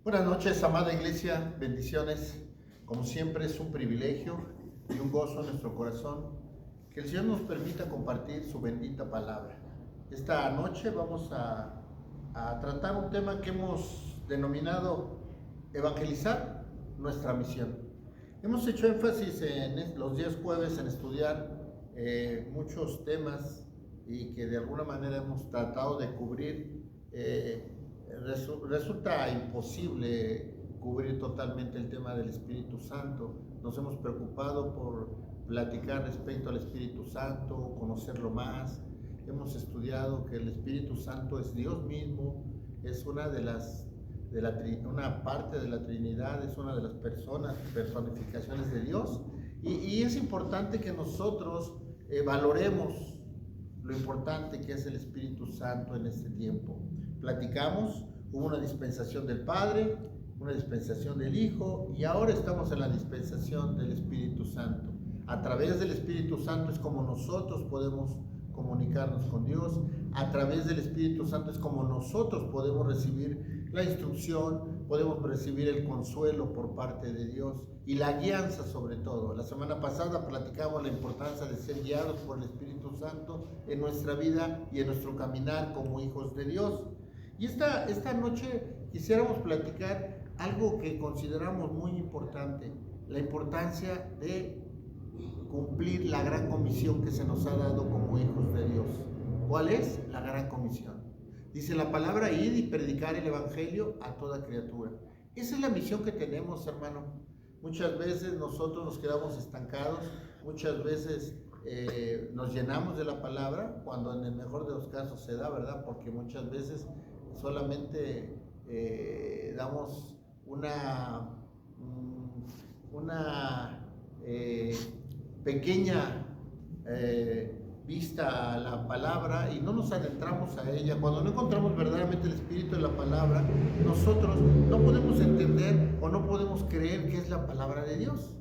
Buenas noches, amada iglesia, bendiciones. Como siempre es un privilegio y un gozo en nuestro corazón que el Señor nos permita compartir su bendita palabra. Esta noche vamos a tratar un tema que hemos denominado evangelizar nuestra misión. Hemos hecho énfasis en los días jueves en estudiar muchos temas y que de alguna manera hemos tratado de cubrir. Resulta imposible cubrir totalmente el tema del Espíritu Santo. Nos hemos preocupado por platicar respecto al Espíritu Santo, conocerlo más. Hemos estudiado que el Espíritu Santo es Dios mismo, es una parte de la Trinidad, es una de las personificaciones de Dios. Y es importante que nosotros valoremos lo importante que es el Espíritu Santo en este tiempo. Platicamos, hubo una dispensación del Padre, una dispensación del Hijo y ahora estamos en la dispensación del Espíritu Santo. A través del Espíritu Santo es como nosotros podemos comunicarnos con Dios. A través del Espíritu Santo es como nosotros podemos recibir la instrucción, podemos recibir el consuelo por parte de Dios y la guianza sobre todo. La semana pasada platicamos la importancia de ser guiados por el Espíritu Santo en nuestra vida y en nuestro caminar como hijos de Dios. Y esta noche quisiéramos platicar algo que consideramos muy importante, la importancia de cumplir la gran comisión que se nos ha dado como hijos de Dios. ¿Cuál es la gran comisión? Dice la palabra: ir y predicar el evangelio a toda criatura. Esa es la misión que tenemos, hermano. Muchas veces nosotros nos quedamos estancados, muchas veces nos llenamos de la palabra, cuando en el mejor de los casos se da, ¿verdad? Porque muchas veces solamente damos una pequeña vista a la palabra y no nos adentramos a ella. Cuando no encontramos verdaderamente el espíritu de la palabra, nosotros no podemos entender o no podemos creer que es la palabra de Dios.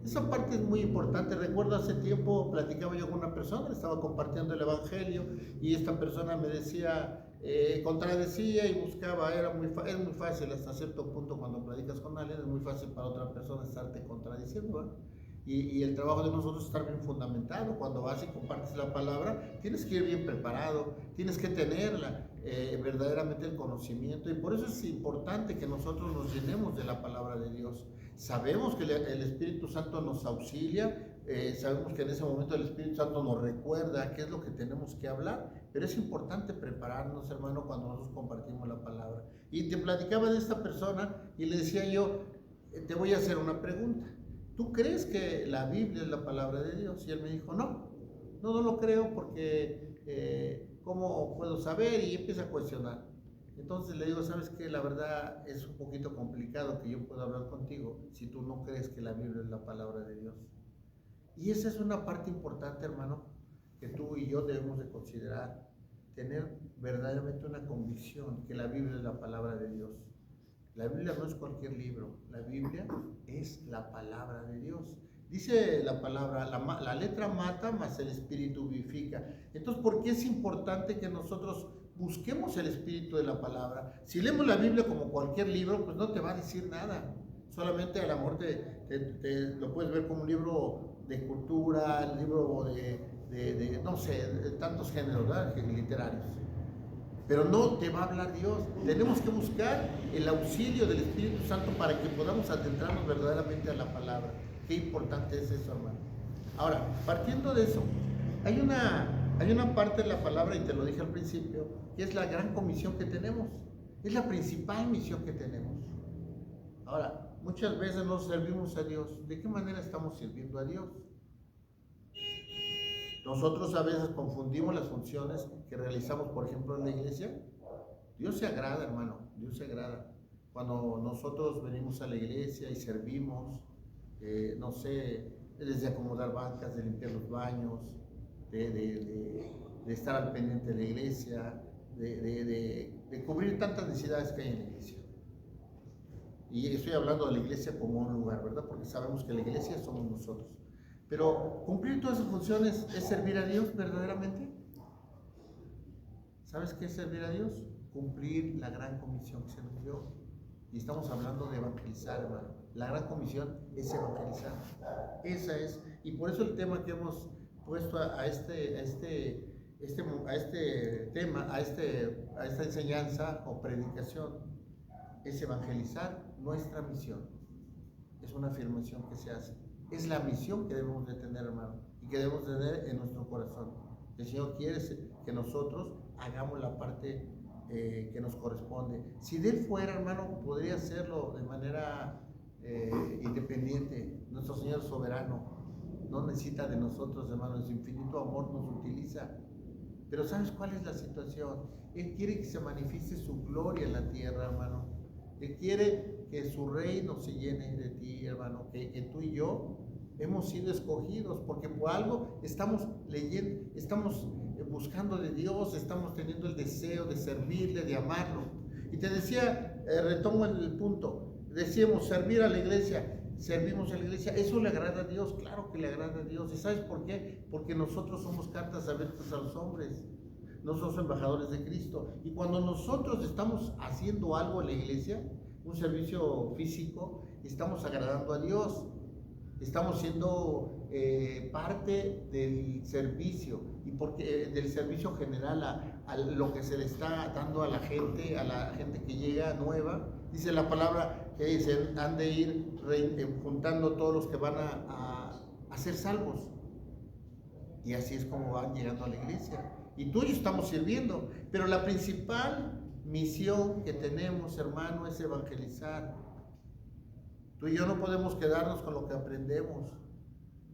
Esa parte es muy importante. Recuerdo hace tiempo platicaba yo con una persona, le estaba compartiendo el evangelio y esta persona me decía, contradecía y buscaba. Es muy fácil hasta cierto punto cuando platicas con alguien, es muy fácil para otra persona estarte contradiciendo, ¿verdad? Y el trabajo de nosotros es estar bien fundamentado. Cuando vas y compartes la palabra, tienes que ir bien preparado, tienes que tener verdaderamente el conocimiento, y por eso es importante que nosotros nos llenemos de la palabra de Dios. Sabemos que el Espíritu Santo nos auxilia, sabemos que en ese momento el Espíritu Santo nos recuerda qué es lo que tenemos que hablar, pero es importante prepararnos, hermano, cuando nosotros compartimos la palabra. Y te platicaba de esta persona y le decía yo, te voy a hacer una pregunta. ¿Tú crees que la Biblia es la palabra de Dios? Y él me dijo, no lo creo porque ¿cómo puedo saber? Y empieza a cuestionar. Entonces le digo, ¿sabes qué? La verdad es un poquito complicado que yo pueda hablar contigo si tú no crees que la Biblia es la palabra de Dios. Y esa es una parte importante, hermano, que tú y yo debemos de considerar, tener verdaderamente una convicción que la Biblia es la palabra de Dios. La Biblia no es cualquier libro, la Biblia es la palabra de Dios. Dice la palabra, la letra mata, mas el espíritu vivifica. Entonces, ¿por qué es importante que nosotros busquemos el espíritu de la palabra? Si leemos la Biblia como cualquier libro, pues no te va a decir nada. Solamente a lo mejor lo puedes ver como un libro de cultura, libro no sé, de tantos géneros, ¿verdad? Literarios. Pero no te va a hablar Dios. Tenemos que buscar el auxilio del Espíritu Santo para que podamos adentrarnos verdaderamente a la palabra. Qué importante es eso, hermano. Ahora, partiendo de eso, hay una parte de la palabra, y te lo dije al principio, que es la gran comisión que tenemos. Es la principal misión que tenemos. Ahora, muchas veces no servimos a Dios. ¿De qué manera estamos sirviendo a Dios? Nosotros a veces confundimos las funciones que realizamos, por ejemplo, en la iglesia. Dios se agrada, hermano, Dios se agrada. Cuando nosotros venimos a la iglesia y servimos, no sé, desde acomodar bancas, de limpiar los baños, de estar al pendiente de la iglesia, de cubrir tantas necesidades que hay en la iglesia. Y estoy hablando de la iglesia como un lugar, ¿verdad? Porque sabemos que la iglesia somos nosotros. Pero cumplir todas esas funciones es servir a Dios verdaderamente. ¿Sabes qué es servir a Dios? Cumplir la gran comisión que se nos dio. Y estamos hablando de evangelizar, hermano. La gran comisión es evangelizar. Esa es, y por eso el tema que hemos puesto a este tema, a esta enseñanza o predicación, es evangelizar nuestra misión. Es una afirmación que se hace. Es la misión que debemos de tener, hermano, y que debemos tener en nuestro corazón. El Señor quiere que nosotros hagamos la parte que nos corresponde. Si de Él fuera, hermano, podría hacerlo de manera independiente. Nuestro Señor soberano no necesita de nosotros, hermano. En su infinito amor nos utiliza. Pero ¿sabes cuál es la situación? Él quiere que se manifieste su gloria en la tierra, hermano. Él quiere que su reino se llene de ti, hermano. Que tú y yo hemos sido escogidos, porque por algo estamos leyendo, estamos buscando de Dios, estamos teniendo el deseo de servirle, de amarlo. Y te decía, retomo el punto, decíamos servir a la iglesia, servimos a la iglesia, ¿eso le agrada a Dios? Claro que le agrada a Dios. ¿Y sabes por qué? Porque nosotros somos cartas abiertas a los hombres, no somos embajadores de Cristo. Y cuando nosotros estamos haciendo algo en la iglesia, un servicio físico, estamos agradando a Dios. Estamos siendo parte del servicio, y porque del servicio general a lo que se le está dando a la gente que llega nueva. Dice la palabra que dicen, han de ir juntando todos los que van a ser salvos. Y así es como van llegando a la iglesia. Y tú y yo estamos sirviendo, pero la principal misión que tenemos, hermano, es evangelizar. Tú y yo no podemos quedarnos con lo que aprendemos.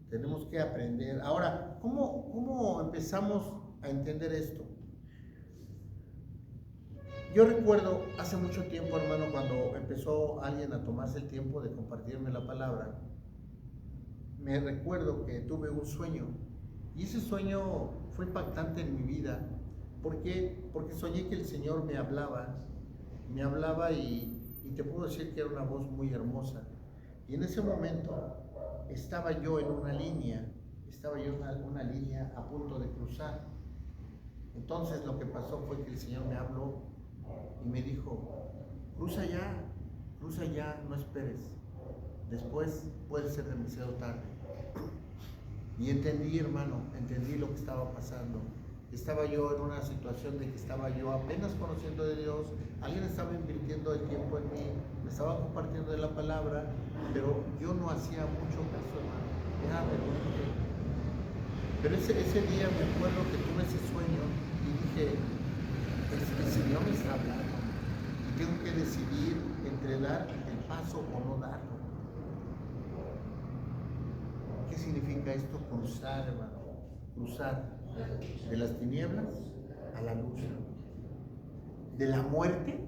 Tenemos que aprender. Ahora, ¿cómo empezamos a entender esto? Yo recuerdo hace mucho tiempo, hermano, cuando empezó alguien a tomarse el tiempo de compartirme la palabra, me recuerdo que tuve un sueño. Y ese sueño fue impactante en mi vida. ¿Por qué? Porque soñé que el Señor me hablaba y te puedo decir que era una voz muy hermosa. Y en ese momento estaba yo en una línea, una línea a punto de cruzar. Entonces lo que pasó fue que el Señor me habló y me dijo, cruza ya, no esperes. Después puede ser demasiado tarde. Y entendí, hermano, lo que estaba pasando. Estaba yo en una situación de que estaba yo apenas conociendo de Dios, alguien estaba invirtiendo el tiempo en mí, me estaba compartiendo de la palabra, pero yo no hacía mucho caso, hermano, era renuente. Pero ese día me acuerdo que tuve ese sueño y dije, el Señor me está hablando y tengo que decidir entre dar el paso o no darlo. ¿Qué significa esto? Cruzar, hermano, cruzar de las tinieblas a la luz, de la muerte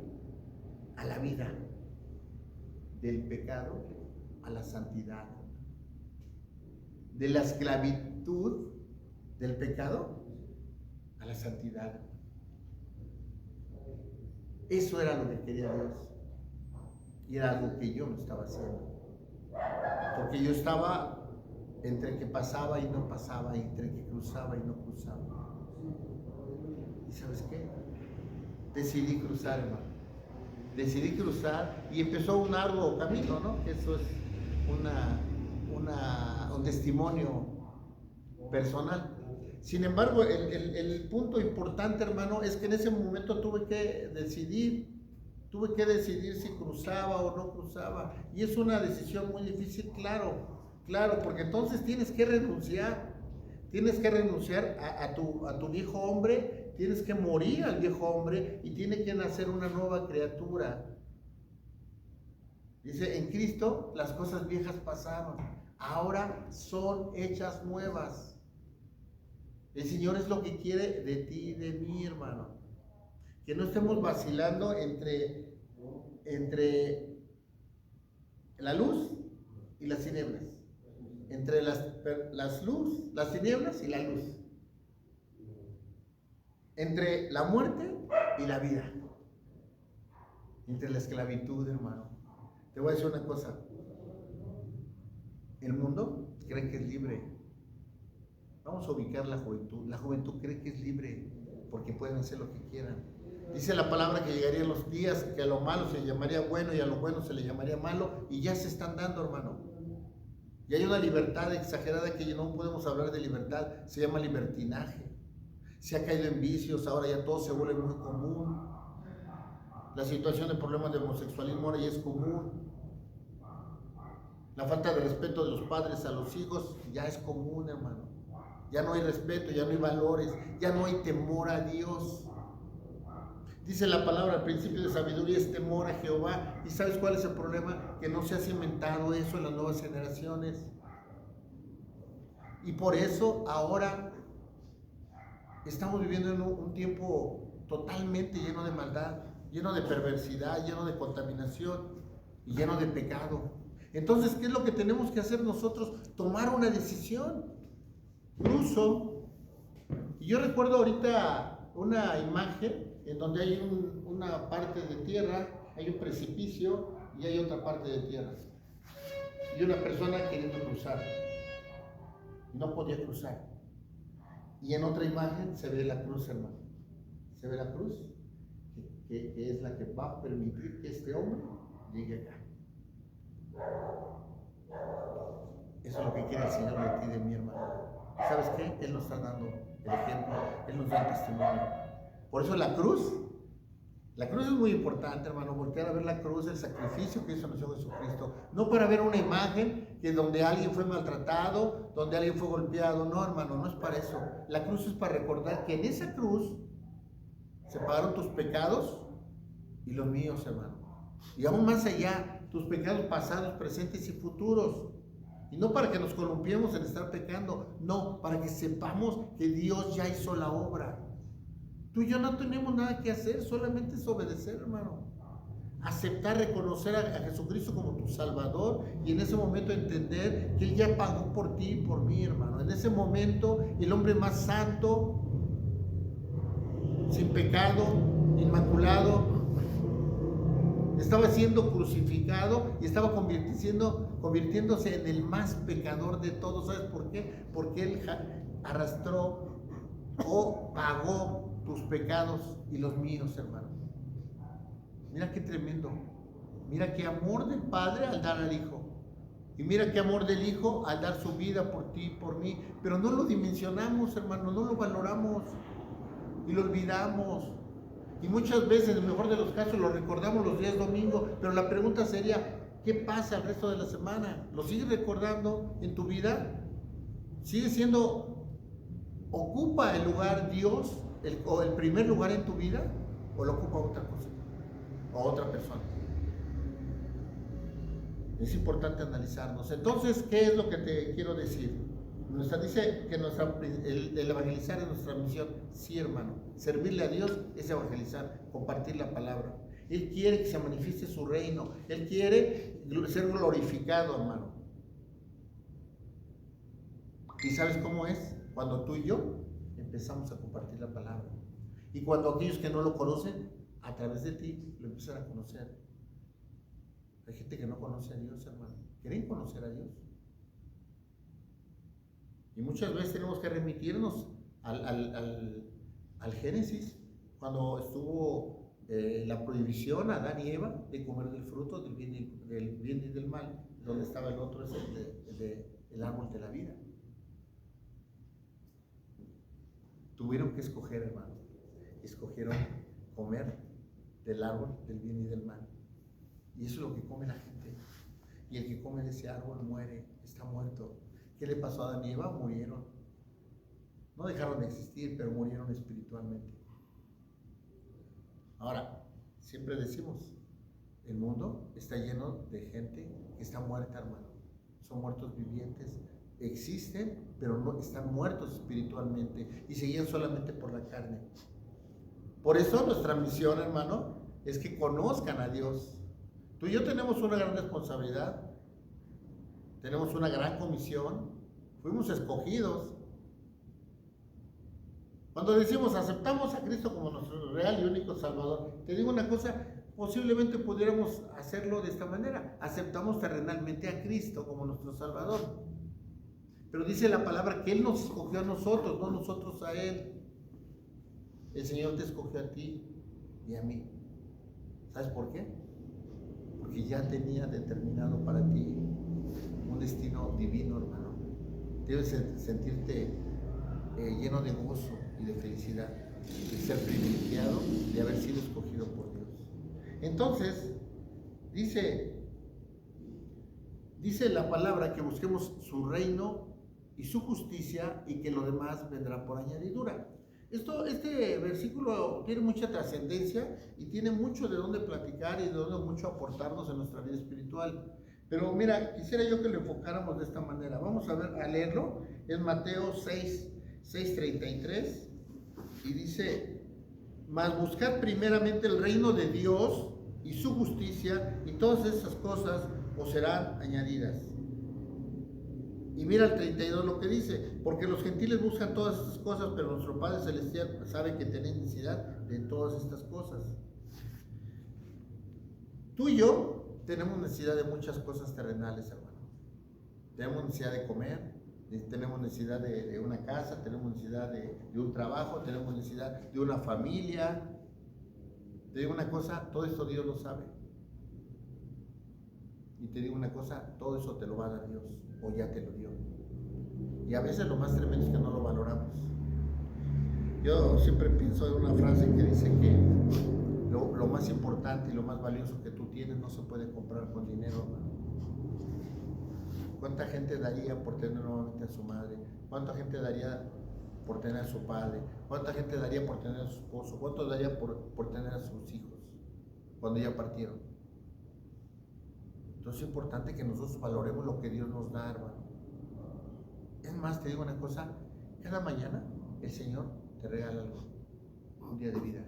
a la vida, del pecado a la santidad, de la esclavitud del pecado a la santidad. Eso era lo que quería Dios, y era algo que yo no estaba haciendo, porque yo estaba entre que pasaba y no pasaba, entre que cruzaba y no cruzaba. ¿Y sabes qué? Decidí cruzar, hermano. Decidí cruzar y empezó un arduo camino, ¿no? Que eso es un testimonio personal. Sin embargo, el punto importante, hermano, es que en ese momento tuve que decidir si cruzaba o no cruzaba. Y es una decisión muy difícil, claro, porque entonces tienes que renunciar a tu viejo hombre, tienes que morir al viejo hombre y tiene que nacer una nueva criatura. Dice, en Cristo las cosas viejas pasaron, ahora son hechas nuevas. El Señor es lo que quiere de ti y de mí, hermano. Que no estemos vacilando entre la luz y las tinieblas. Entre las tinieblas y la luz. Entre la muerte y la vida. Entre la esclavitud, hermano. Te voy a decir una cosa. El mundo cree que es libre. Vamos a ubicar la juventud. La juventud cree que es libre porque pueden hacer lo que quieran. Dice la palabra que llegarían los días que a lo malo se llamaría bueno y a lo bueno se le llamaría malo, y ya se están dando, hermano. Y hay una libertad exagerada que no podemos hablar de libertad, se llama libertinaje. Se ha caído en vicios, ahora ya todo se vuelve muy común. La situación de problemas de homosexualismo ahora ya es común. La falta de respeto de los padres a los hijos ya es común, hermano. Ya no hay respeto, ya no hay valores, ya no hay temor a Dios. Dice la palabra, el principio de sabiduría es temor a Jehová. ¿Y sabes cuál es el problema? Que no se ha cimentado eso en las nuevas generaciones. Y por eso ahora estamos viviendo en un tiempo totalmente lleno de maldad, lleno de perversidad, lleno de contaminación y lleno de pecado. Entonces, ¿qué es lo que tenemos que hacer nosotros? Tomar una decisión. Incluso, y yo recuerdo ahorita una imagen en donde hay una parte de tierra, hay un precipicio y hay otra parte de tierra. Y una persona queriendo cruzar. No podía cruzar. Y en otra imagen se ve la cruz, hermano. Se ve la cruz, que es la que va a permitir que este hombre llegue acá. Eso es lo que quiere el Señor de ti y de mi hermano. ¿Sabes qué? Él nos está dando el ejemplo, Él nos da el testimonio. Por eso la cruz es muy importante, hermano, voltear a ver la cruz, el sacrificio que hizo nuestro Jesucristo. No para ver una imagen que donde alguien fue maltratado, donde alguien fue golpeado. No, hermano, no es para eso. La cruz es para recordar que en esa cruz se pagaron tus pecados y los míos, hermano. Y aún más allá, tus pecados pasados, presentes y futuros. Y no para que nos columpiemos en estar pecando, no, para que sepamos que Dios ya hizo la obra. Tú y yo no tenemos nada que hacer, solamente es obedecer, hermano. Aceptar, reconocer a Jesucristo como tu Salvador y en ese momento entender que Él ya pagó por ti y por mí, hermano. En ese momento, el hombre más santo, sin pecado, inmaculado, estaba siendo crucificado y estaba convirtiéndose en el más pecador de todos. ¿Sabes por qué? Porque Él arrastró o pagó tus pecados y los míos, hermano. Mira qué tremendo. Mira qué amor del Padre al dar al Hijo. Y mira qué amor del Hijo al dar su vida por ti y por mí. Pero no lo dimensionamos, hermano, no lo valoramos y lo olvidamos. Y muchas veces, en el mejor de los casos, lo recordamos los días domingo, pero la pregunta sería, ¿qué pasa el resto de la semana? ¿Lo sigues recordando en tu vida? ¿Sigue siendo, ocupa el lugar Dios, el primer lugar en tu vida? ¿O lo ocupa otra cosa? ¿O otra persona? Es importante analizarnos. Entonces, ¿qué es lo que te quiero decir? Dice que el evangelizar es nuestra misión. Sí, hermano. Servirle a Dios es evangelizar, compartir la palabra. Él quiere que se manifieste su reino. Él quiere ser glorificado, hermano. ¿Y sabes cómo es? Cuando tú y yo empezamos a compartir la palabra. Y cuando aquellos que no lo conocen, a través de ti, lo empiezan a conocer. Hay gente que no conoce a Dios, hermano. ¿Quieren conocer a Dios? Y muchas veces tenemos que remitirnos al Génesis, cuando estuvo la prohibición a Adán y Eva de comer del fruto del bien y del mal, donde estaba el otro, es el árbol de la vida. Tuvieron que escoger, hermano. Escogieron comer del árbol del bien y del mal. Y eso es lo que come la gente. Y el que come de ese árbol muere, está muerto. ¿Qué le pasó a Adán y Eva? Murieron. No dejaron de existir, pero murieron espiritualmente. Ahora, siempre decimos, el mundo está lleno de gente que está muerta, hermano. Son muertos vivientes. Existen, pero no están muertos espiritualmente y se guían solamente por la carne. Por eso nuestra misión, hermano, es que conozcan a Dios. Tú y yo tenemos una gran responsabilidad. Tenemos una gran comisión, fuimos escogidos. Cuando decimos aceptamos a Cristo como nuestro real y único Salvador, te digo una cosa, posiblemente pudiéramos hacerlo de esta manera. Aceptamos terrenalmente a Cristo como nuestro Salvador. Pero dice la palabra que Él nos escogió a nosotros, no nosotros a Él. El Señor te escogió a ti y a mí. ¿Sabes por qué? Porque ya tenía determinado para ti un destino divino, hermano. Debes sentirte lleno de gozo y de felicidad, de ser privilegiado, de haber sido escogido por Dios. Entonces, dice la palabra que busquemos su reino y su justicia y que lo demás vendrá por añadidura. Este versículo tiene mucha trascendencia y tiene mucho de dónde platicar y de dónde mucho aportarnos en nuestra vida espiritual. Pero mira, quisiera yo que lo enfocáramos de esta manera. Vamos a leerlo. Es Mateo 6:33 y dice: mas buscad primeramente el reino de Dios y su justicia, y todas esas cosas os serán añadidas. Y mira el 32 lo que dice: porque los gentiles buscan todas estas cosas, pero nuestro Padre Celestial sabe que tenéis necesidad de todas estas cosas. Tú y yo tenemos necesidad de muchas cosas terrenales, hermano. Tenemos necesidad de comer, tenemos necesidad de una casa, tenemos necesidad de un trabajo, tenemos necesidad de una familia. Te digo una cosa, todo esto Dios lo sabe. Y te digo una cosa, todo eso te lo va a dar Dios, o ya te lo dio. Y a veces lo más tremendo es que no lo valoramos. Yo siempre pienso en una frase que dice que lo más importante y lo más valioso que tú tienes no se puede comprar con dinero, hermano. ¿Cuánta gente daría por tener nuevamente a su madre? ¿Cuánta gente daría por tener a su padre? ¿Cuánta gente daría por tener a su esposo? ¿Cuánto daría por tener a sus hijos cuando ya partieron? Entonces es importante que nosotros valoremos lo que Dios nos da, hermano. Es más, te digo una cosa, cada mañana el Señor te regala algo, un día de vida.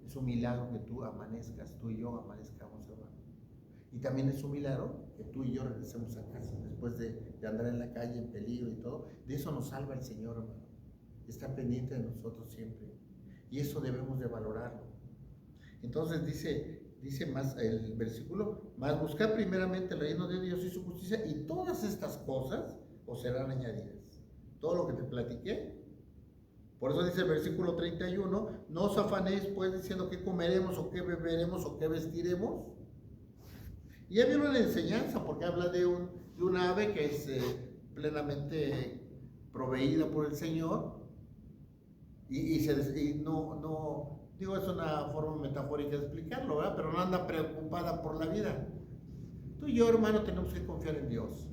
Es un milagro que tú amanezcas, tú y yo amanezcamos, hermano. Y también es un milagro que tú y yo regresemos a casa después de andar en la calle en peligro y todo. De eso nos salva el Señor, hermano. Está pendiente de nosotros siempre. Y eso debemos de valorarlo. Entonces dice más el versículo: mas buscad primeramente el reino de Dios y su justicia, y todas estas cosas os serán añadidas. Todo lo que te platiqué. Por eso dice el versículo 31, no os afanéis pues diciendo qué comeremos o qué beberemos o qué vestiremos. Y ya viene una enseñanza, porque habla de un ave que es plenamente proveída por el Señor, y no, digo, es una forma metafórica de explicarlo, ¿verdad? Pero no anda preocupada por la vida. Tú y yo, hermano, tenemos que confiar en Dios.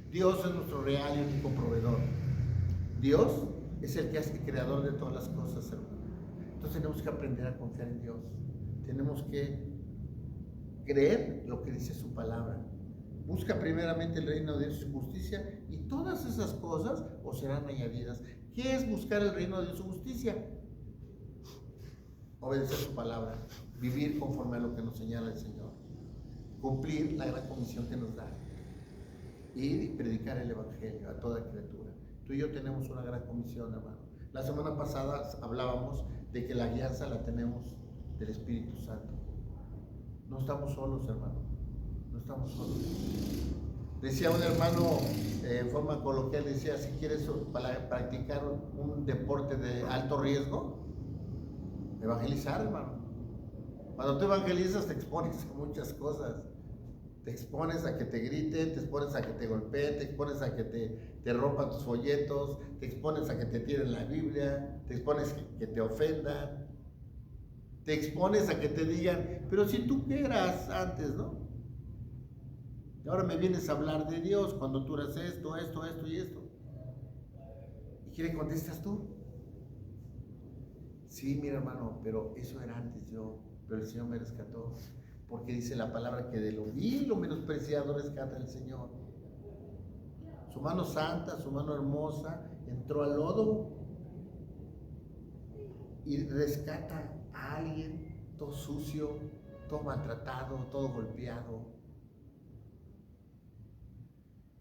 Dios es nuestro real y único proveedor. Dios es el que es el creador de todas las cosas, hermano. Entonces tenemos que aprender a confiar en Dios. Tenemos que creer lo que dice su palabra. Busca primeramente el reino de Dios y su justicia, y todas esas cosas os serán añadidas. ¿Qué es buscar el reino de Dios y su justicia? Obedecer su palabra, vivir conforme a lo que nos señala el Señor, cumplir la gran comisión que nos da, ir y predicar el evangelio a toda criatura. Tú y yo tenemos una gran comisión, hermano. La semana pasada hablábamos de que la guianza la tenemos del Espíritu Santo. No estamos solos, hermano. No estamos solos. Decía un hermano en forma coloquial, decía: si quieres practicar un deporte de alto riesgo, evangelizar, hermano. Cuando tú evangelizas te expones a muchas cosas. Te expones a que te griten, te expones a que te golpeen, te expones a que te rompan tus folletos, te expones a que te tiren la Biblia, te expones a que te ofendan, te expones a que te digan: pero si tú qué eras antes, ¿no? Y ahora me vienes a hablar de Dios cuando tú eras esto y esto. ¿Y qué le contestas tú? Sí, mira, hermano, pero eso era antes yo, pero el Señor me rescató. Porque dice la palabra que de lo vil, lo menospreciado rescata el Señor. Su mano santa, su mano hermosa, entró al lodo y rescata a alguien todo sucio, todo maltratado, todo golpeado.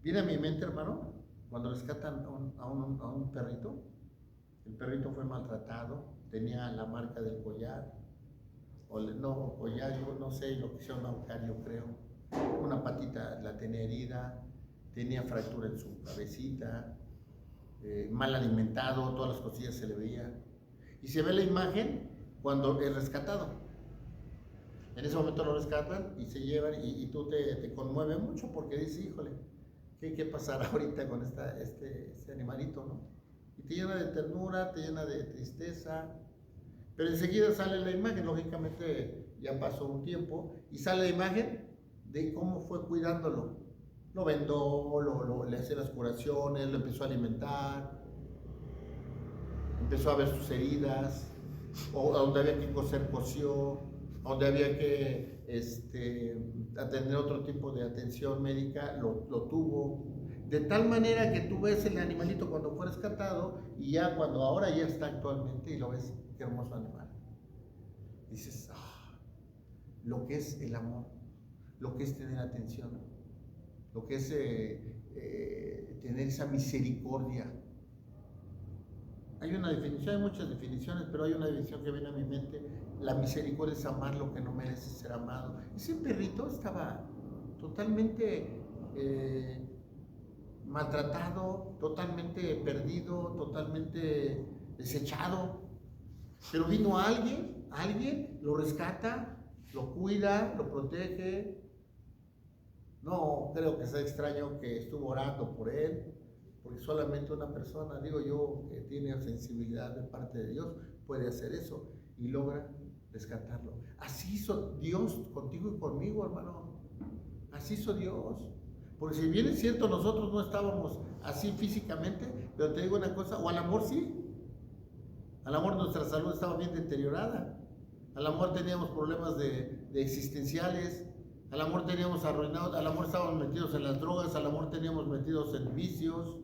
Viene a mi mente, hermano, cuando rescatan a un perrito. El perrito fue maltratado, tenía la marca del collar, o ya yo no sé, lo quisieron ahorcar, yo creo. Una patita la tenía herida, tenía fractura en su cabecita, mal alimentado, todas las cosillas se le veían. Y se ve la imagen cuando es rescatado. En ese momento lo rescatan y se llevan y tú te conmueve mucho porque dices, híjole, ¿qué pasará ahorita con este animalito, ¿no? Y te llena de ternura, te llena de tristeza, pero enseguida sale la imagen, lógicamente ya pasó un tiempo, y sale la imagen de cómo fue cuidándolo. Lo vendó, le hacía las curaciones, lo empezó a alimentar, empezó a ver sus heridas, o a donde había que coser, cosió, a donde había que atender otro tipo de atención médica, lo tuvo. De tal manera que tú ves el animalito cuando fue rescatado y ya cuando ahora ya está actualmente y lo ves, qué hermoso animal. Dices, lo que es el amor, lo que es tener atención, lo que es tener esa misericordia. Hay una definición, hay muchas definiciones, pero hay una definición que viene a mi mente. La misericordia es amar lo que no merece ser amado. Ese perrito estaba totalmente maltratado, totalmente perdido, totalmente desechado. Pero vino alguien lo rescata, lo cuida, lo protege. No creo que sea extraño que estuvo orando por él, porque solamente una persona, digo yo, que tiene sensibilidad de parte de Dios, puede hacer eso y logra rescatarlo. Así hizo Dios contigo y conmigo, hermano. Así hizo Dios. Porque si bien es cierto, nosotros no estábamos así físicamente, pero te digo una cosa, o al amor sí. Al amor nuestra salud estaba bien deteriorada. Al amor teníamos problemas de existenciales. Al amor teníamos arruinados, al amor estábamos metidos en las drogas, al amor teníamos metidos en vicios.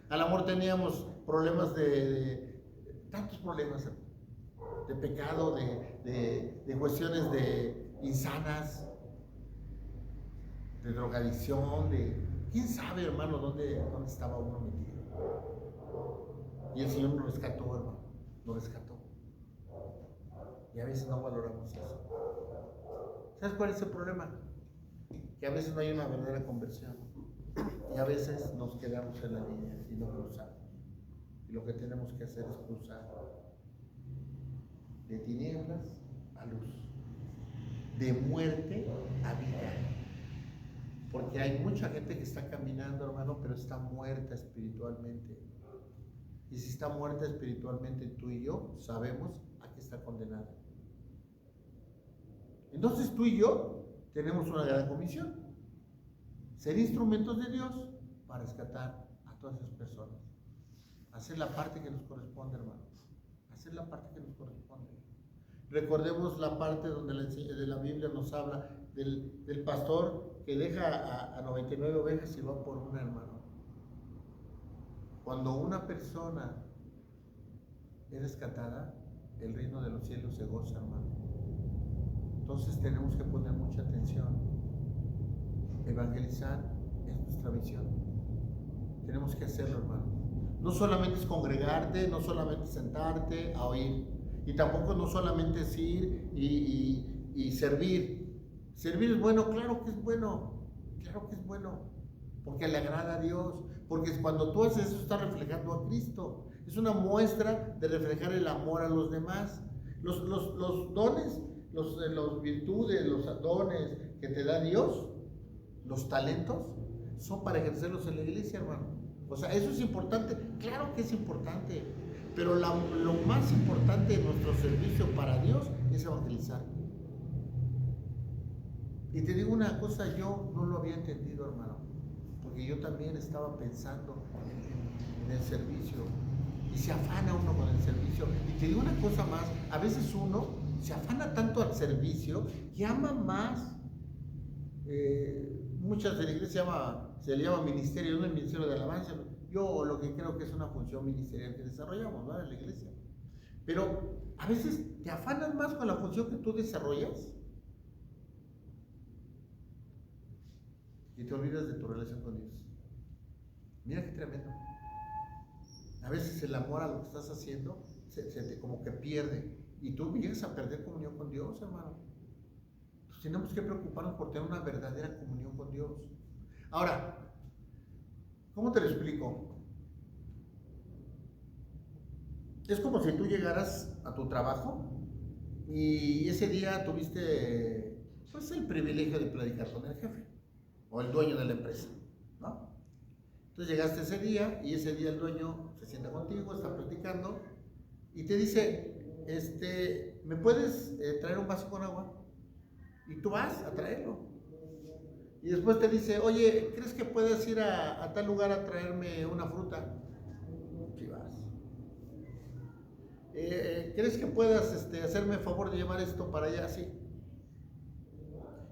Al amor teníamos problemas de tantos problemas, de pecado, de cuestiones de insanas, de drogadicción, quién sabe, hermano, dónde estaba uno metido. Y el Señor nos rescató, hermano, nos rescató. Y a veces no valoramos eso. ¿Sabes cuál es el problema? Que a veces no hay una verdadera conversión. Y a veces nos quedamos en la línea y no cruzamos. Y lo que tenemos que hacer es cruzar de tinieblas a luz, de muerte a vida. Porque hay mucha gente que está caminando, hermano, pero está muerta espiritualmente. Y si está muerta espiritualmente, tú y yo sabemos a qué está condenada. Entonces tú y yo tenemos una gran comisión: ser instrumentos de Dios para rescatar a todas esas personas. Hacer la parte que nos corresponde, hermano. Hacer la parte que nos corresponde. Recordemos la parte donde la Biblia nos habla del pastor que deja a 99 ovejas y va por una, hermano. Cuando una persona es rescatada, el reino de los cielos se goza, hermano. Entonces tenemos que poner mucha atención. Evangelizar es nuestra misión. Tenemos que hacerlo, hermano. No solamente es congregarte, no solamente sentarte a oír. Y tampoco no solamente es ir y servir. Servir es bueno, claro que es bueno. Claro que es bueno. Porque le agrada a Dios. Porque cuando tú haces eso, estás reflejando a Cristo. Es una muestra de reflejar el amor a los demás. Los dones, las virtudes, los dones que te da Dios, los talentos, son para ejercerlos en la iglesia, hermano. O sea, eso es importante, claro que es importante, pero lo más importante de nuestro servicio para Dios es evangelizar. Y te digo una cosa, yo no lo había entendido, hermano, porque yo también estaba pensando en el servicio, y se afana uno con el servicio. Y te digo una cosa más, a veces uno se afana tanto al servicio que ama más. Muchas de la iglesia se le llama ministerio, no el ministerio de alabanza. Yo lo que creo que es una función ministerial que desarrollamos, ¿no?, en la iglesia. Pero a veces te afanas más con la función que tú desarrollas y te olvidas de tu relación con Dios. Mira qué tremendo. A veces el amor a lo que estás haciendo se te como que pierde y tú llegas a perder comunión con Dios, hermano. Entonces tenemos que preocuparnos por tener una verdadera comunión con Dios. Ahora, ¿cómo te lo explico? Es como si tú llegaras a tu trabajo y ese día tuviste pues el privilegio de platicar con el jefe o el dueño de la empresa, ¿no? Entonces llegaste ese día y ese día el dueño se sienta contigo, está platicando y te dice, ¿me puedes traer un vaso con agua? Y tú vas a traerlo. Y después te dice, oye, ¿crees que puedes ir a tal lugar a traerme una fruta? Sí vas. ¿Crees que puedas hacerme el favor de llevar esto para allá? Sí.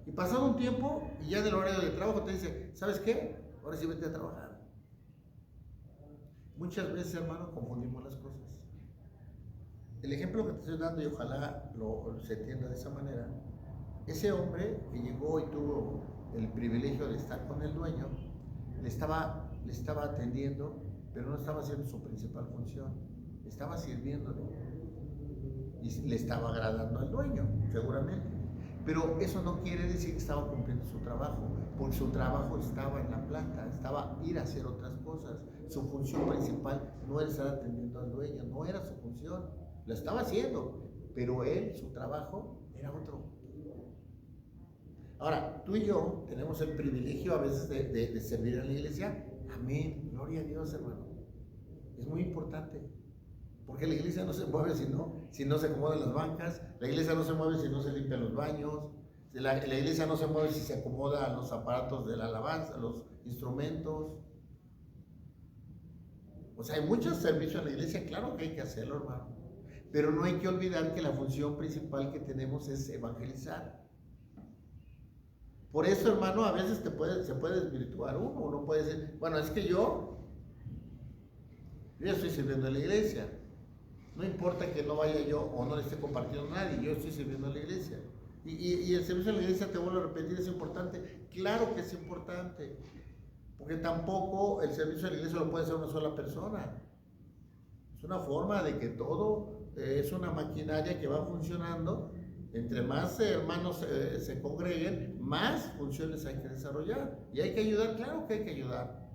Y pasado un tiempo, y ya del horario de trabajo te dice, ¿sabes qué? Ahora sí vete a trabajar. Muchas veces, hermano, confundimos las cosas. El ejemplo que te estoy dando, y ojalá se entienda de esa manera, ese hombre que llegó y tuvo el privilegio de estar con el dueño, le estaba atendiendo, pero no estaba haciendo su principal función, estaba sirviéndole y le estaba agradando al dueño, seguramente. Pero eso no quiere decir que estaba cumpliendo su trabajo, porque su trabajo estaba en la planta, estaba ir a hacer otras cosas. Su función principal no era estar atendiendo al dueño, no era su función, lo estaba haciendo, pero él, su trabajo era otro. Ahora, tú y yo tenemos el privilegio a veces de servir en la iglesia. Amén, gloria a Dios, hermano. Es muy importante, porque la iglesia no se mueve si no se acomodan las bancas, la iglesia no se mueve si no se limpian los baños, la iglesia no se mueve si se acomodan los aparatos de la alabanza, los instrumentos. O sea, hay muchos servicios en la iglesia, claro que hay que hacerlo, hermano, pero no hay que olvidar que la función principal que tenemos es evangelizar. Por eso, hermano, a veces se puede desvirtuar uno puede decir, bueno, es que yo ya estoy sirviendo en la iglesia, no importa que no vaya yo o no le esté compartiendo a nadie, yo estoy sirviendo en la iglesia. Y el servicio en la iglesia, te vuelvo a repetir, es importante. Claro que es importante, porque tampoco el servicio en la iglesia lo puede hacer una sola persona. Es una forma de que todo es una maquinaria que va funcionando. Entre más hermanos se congreguen, más funciones hay que desarrollar. Y hay que ayudar, claro que hay que ayudar.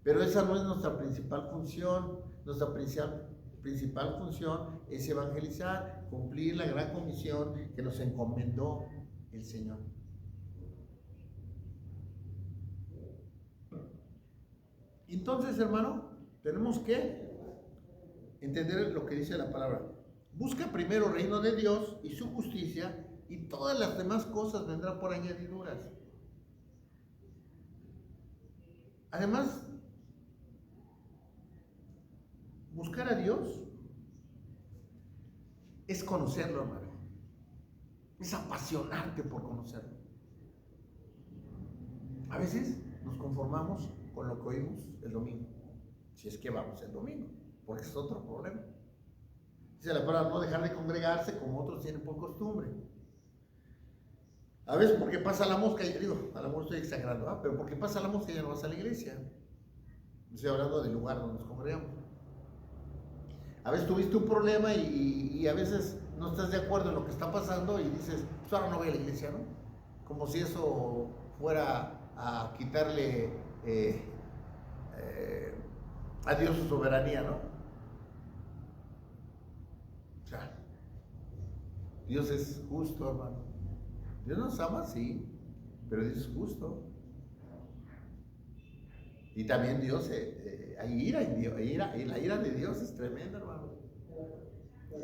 Pero esa no es nuestra principal función. Nuestra principal función es evangelizar, cumplir la gran comisión que nos encomendó el Señor. Entonces, hermano, tenemos que entender lo que dice la palabra. Busca primero el reino de Dios y su justicia, y todas las demás cosas vendrán por añadiduras. Además, buscar a Dios es conocerlo, hermano. Es apasionarte por conocerlo. A veces nos conformamos con lo que oímos el domingo, si es que vamos el domingo, porque es otro problema. Dice la palabra, no dejar de congregarse como otros tienen por costumbre. A veces porque pasa la mosca, y digo, a lo mejor estoy exagerando, pero porque pasa la mosca ya no vas a la iglesia. Estoy hablando del lugar donde nos congregamos. A veces tuviste un problema y a veces no estás de acuerdo en lo que está pasando y dices, pues ahora no voy a la iglesia, ¿no? Como si eso fuera a quitarle a Dios su soberanía, ¿no? O sea, Dios es justo, hermano. Dios nos ama, sí, pero Dios es justo. Y también Dios, hay ira en Dios, y la ira de Dios es tremenda, hermano.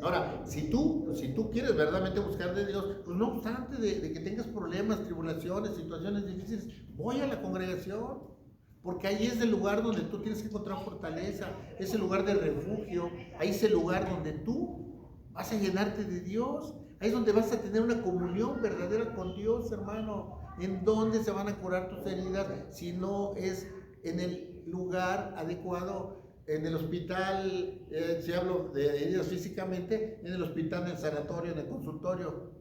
Ahora, si tú quieres verdaderamente buscar de Dios, pues no obstante de que tengas problemas, tribulaciones, situaciones difíciles, voy a la congregación, porque ahí es el lugar donde tú tienes que encontrar fortaleza, es el lugar de refugio, ahí es el lugar donde tú vas a llenarte de Dios, ahí es donde vas a tener una comunión verdadera con Dios, hermano. ¿En dónde se van a curar tus heridas si no es en el lugar adecuado? En el hospital, si hablo de heridas físicamente, en el hospital, en el sanatorio, en el consultorio.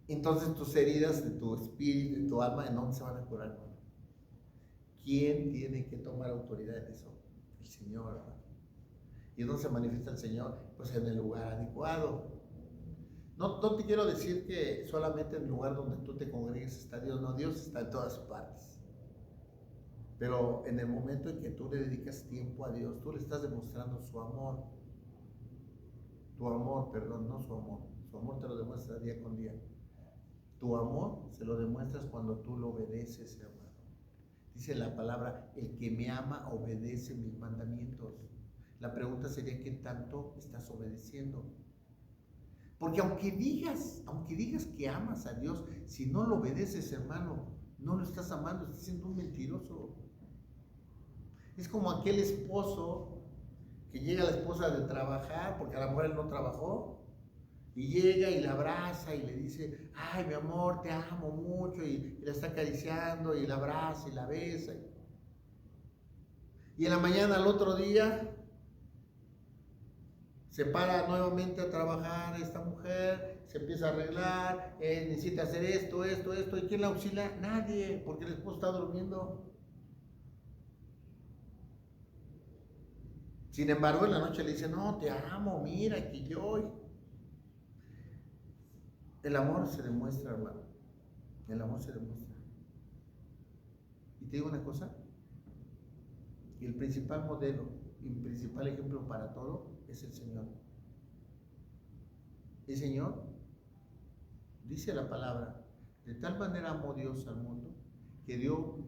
Entonces tus heridas de tu espíritu, de tu alma, ¿en dónde se van a curar? ¿Quién tiene que tomar autoridad en eso? El Señor, hermano. ¿Y dónde se manifiesta el Señor? Pues en el lugar adecuado. No te quiero decir que solamente en el lugar donde tú te congregues está Dios, no, Dios está en todas partes. Pero en el momento en que tú le dedicas tiempo a Dios, tú le estás demostrando su amor. Tu amor, perdón, no su amor. Su amor te lo demuestra día con día. Tu amor se lo demuestras cuando tú lo obedeces, hermano. Dice la palabra, el que me ama obedece mis mandamientos. La pregunta sería, ¿qué tanto estás obedeciendo? Porque aunque digas que amas a Dios, si no lo obedeces, hermano, no lo estás amando, estás siendo un mentiroso. Es como aquel esposo que llega a la esposa de trabajar, porque a lo mejor él no trabajó, y llega y la abraza y le dice, ay, mi amor, te amo mucho, y la está acariciando, y la abraza y la besa. Y en la mañana, al otro día, se para nuevamente a trabajar esta mujer, se empieza a arreglar, necesita hacer esto, ¿y quién la auxilia? Nadie, porque el esposo está durmiendo. Sin embargo, en la noche le dice, no, te amo, mira, aquí yo. El amor se demuestra, hermano. El amor se demuestra. Y te digo una cosa, el principal modelo y el principal ejemplo para todo es el Señor. El Señor, dice la palabra, de tal manera amó Dios al mundo que dio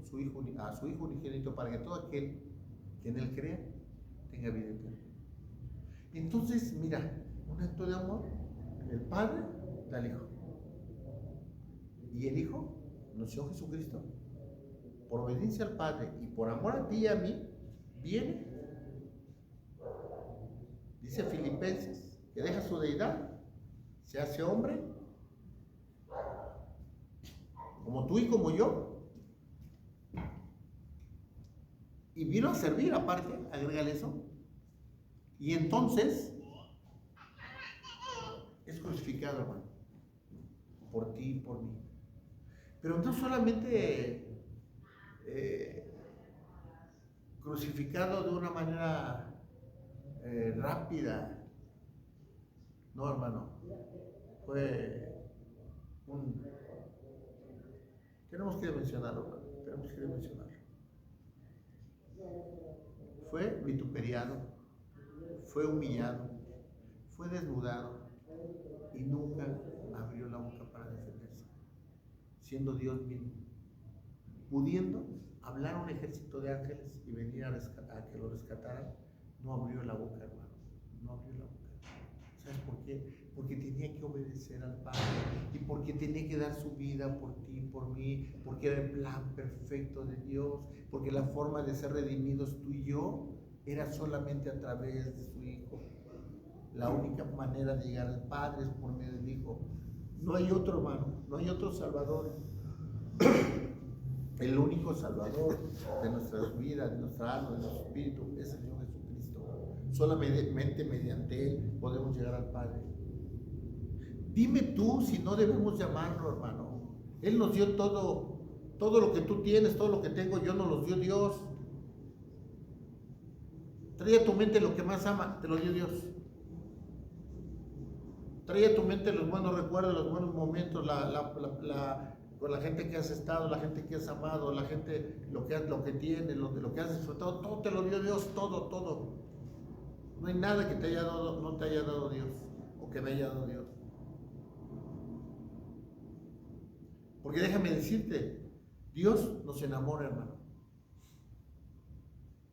a su Hijo unigénito para que todo aquel que en Él crea tenga vida eterna. Entonces, mira, un acto de amor, el Padre da al Hijo. Y el Hijo nos dio Jesucristo. Por obediencia al Padre y por amor a ti y a mí, viene. Dice Filipenses que deja su deidad, se hace hombre, como tú y como yo. Y vino a servir, aparte, agrégale eso. Y entonces es crucificado, hermano, por ti y por mí. Pero no solamente crucificado de una manera rápida, no, hermano, fue tenemos que mencionarlo, hermano, tenemos que mencionarlo. Fue vituperiado, fue humillado, fue desnudado y nunca abrió la boca para defenderse, siendo Dios mismo, pudiendo hablar a un ejército de ángeles y venir a que lo rescataran. No abrió la boca, hermano, no abrió la boca. ¿Sabes por qué? Porque tenía que obedecer al Padre y porque tenía que dar su vida por ti, por mí, porque era el plan perfecto de Dios, porque la forma de ser redimidos tú y yo era solamente a través de su Hijo. La única manera de llegar al Padre es por medio del Hijo. No hay otro, hermano, no hay otro Salvador. El único Salvador de nuestras vidas, de nuestra alma, de nuestro espíritu, es el Señor Jesucristo. Solamente mediante Él podemos llegar al Padre. Dime tú si no debemos llamarlo, hermano. Él nos dio todo, todo lo que tú tienes, todo lo que tengo yo, nos los dio Dios. Trae a tu mente lo que más ama, te lo dio Dios. Trae a tu mente los buenos recuerdos, los buenos momentos, con la gente que has estado, la gente que has amado, la gente, lo que tienes, lo que has disfrutado, todo te lo dio Dios, todo. No hay nada que te haya dado, no te haya dado Dios, o que me haya dado Dios. Porque déjame decirte, Dios nos enamora, hermano.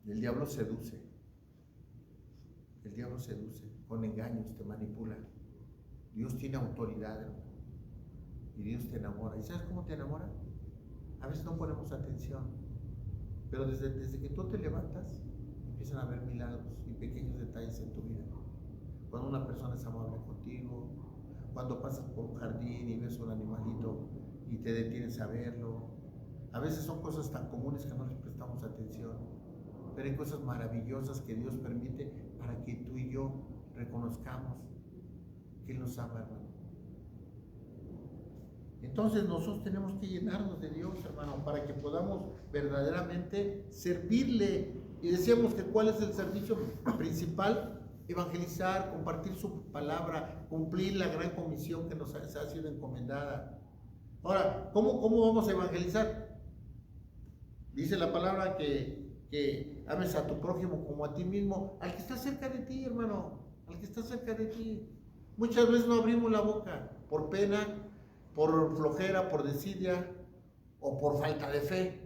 Y el diablo seduce. El diablo seduce, con engaños te manipula. Dios tiene autoridad, hermano. Y Dios te enamora. ¿Y sabes cómo te enamora? A veces no ponemos atención. Pero desde que tú te levantas, empiezan a haber milagros y pequeños detalles en tu vida. Cuando una persona es amable contigo, cuando pasas por un jardín y ves un animalito y te detienes a verlo. A veces son cosas tan comunes que no les prestamos atención. Pero hay cosas maravillosas que Dios permite para que tú y yo reconozcamos que Él nos ama, hermano. Entonces nosotros tenemos que llenarnos de Dios, hermano, para que podamos verdaderamente servirle. Y decíamos que ¿cuál es el servicio principal? Evangelizar, compartir su palabra, cumplir la gran comisión que nos ha sido encomendada. Ahora, ¿cómo vamos a evangelizar? Dice la palabra que ames a tu prójimo como a ti mismo, al que está cerca de ti, hermano, al que está cerca de ti. Muchas veces no abrimos la boca por pena, por flojera, por desidia o por falta de fe.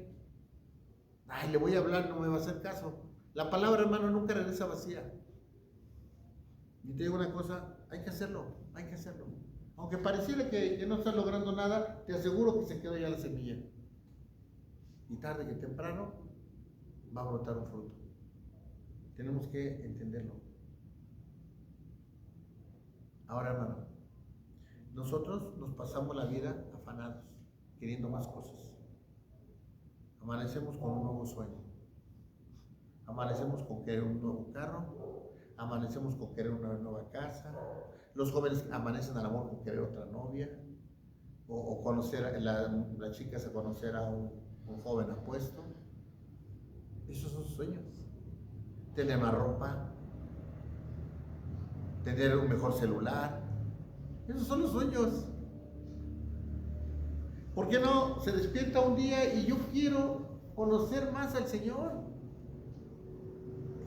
Ay, le voy a hablar, no me va a hacer caso. La palabra, hermano, nunca regresa vacía. Y te digo una cosa, hay que hacerlo, hay que hacerlo. Aunque pareciera que no estás logrando nada, te aseguro que se quedó ya la semilla. Y tarde que temprano va a brotar un fruto. Tenemos que entenderlo. Ahora, hermano, nosotros nos pasamos la vida afanados, queriendo más cosas. Amanecemos con un nuevo sueño. Amanecemos con querer un nuevo carro. Amanecemos con querer una nueva casa. Los jóvenes amanecen al amor con querer otra novia. O conocer, la chica se conocer a un joven apuesto. Esos son sueños. Tener más ropa. Tener un mejor celular. Esos son los sueños. ¿Por qué no se despierta un día y yo quiero conocer más al Señor?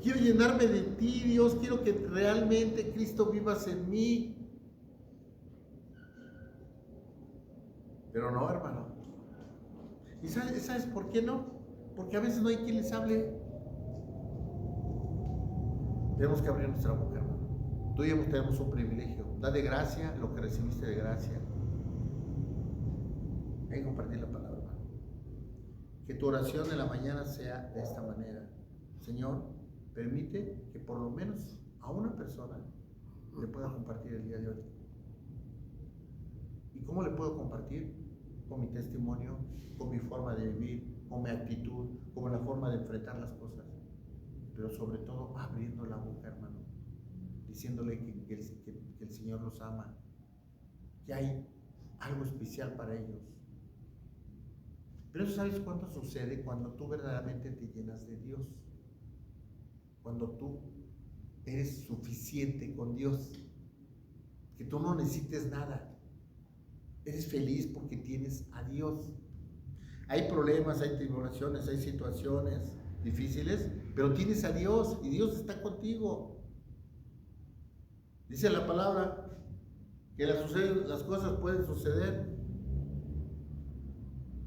Quiero llenarme de ti, Dios. Quiero que realmente Cristo vivas en mí. Pero no, hermano. ¿Y sabes por qué no? Porque a veces no hay quien les hable. Tenemos que abrir nuestra boca, hermano. Tú y yo tenemos un privilegio. Da de gracia lo que recibiste de gracia. Hay que compartir la palabra, hermano. Que tu oración en la mañana sea de esta manera. Señor, permite que por lo menos a una persona le pueda compartir el día de hoy. ¿Y cómo le puedo compartir? Con mi testimonio, con mi forma de vivir, con mi actitud, con la forma de enfrentar las cosas. Pero sobre todo abriendo la boca, hermano, diciéndole que el Señor los ama, que hay algo especial para ellos. Pero eso, ¿sabes cuándo sucede? Cuando tú verdaderamente te llenas de Dios. Cuando tú eres suficiente con Dios, que tú no necesites nada. Eres feliz porque tienes a Dios. Hay problemas, hay tribulaciones, hay situaciones difíciles, pero tienes a Dios y Dios está contigo. Dice la palabra que las cosas pueden suceder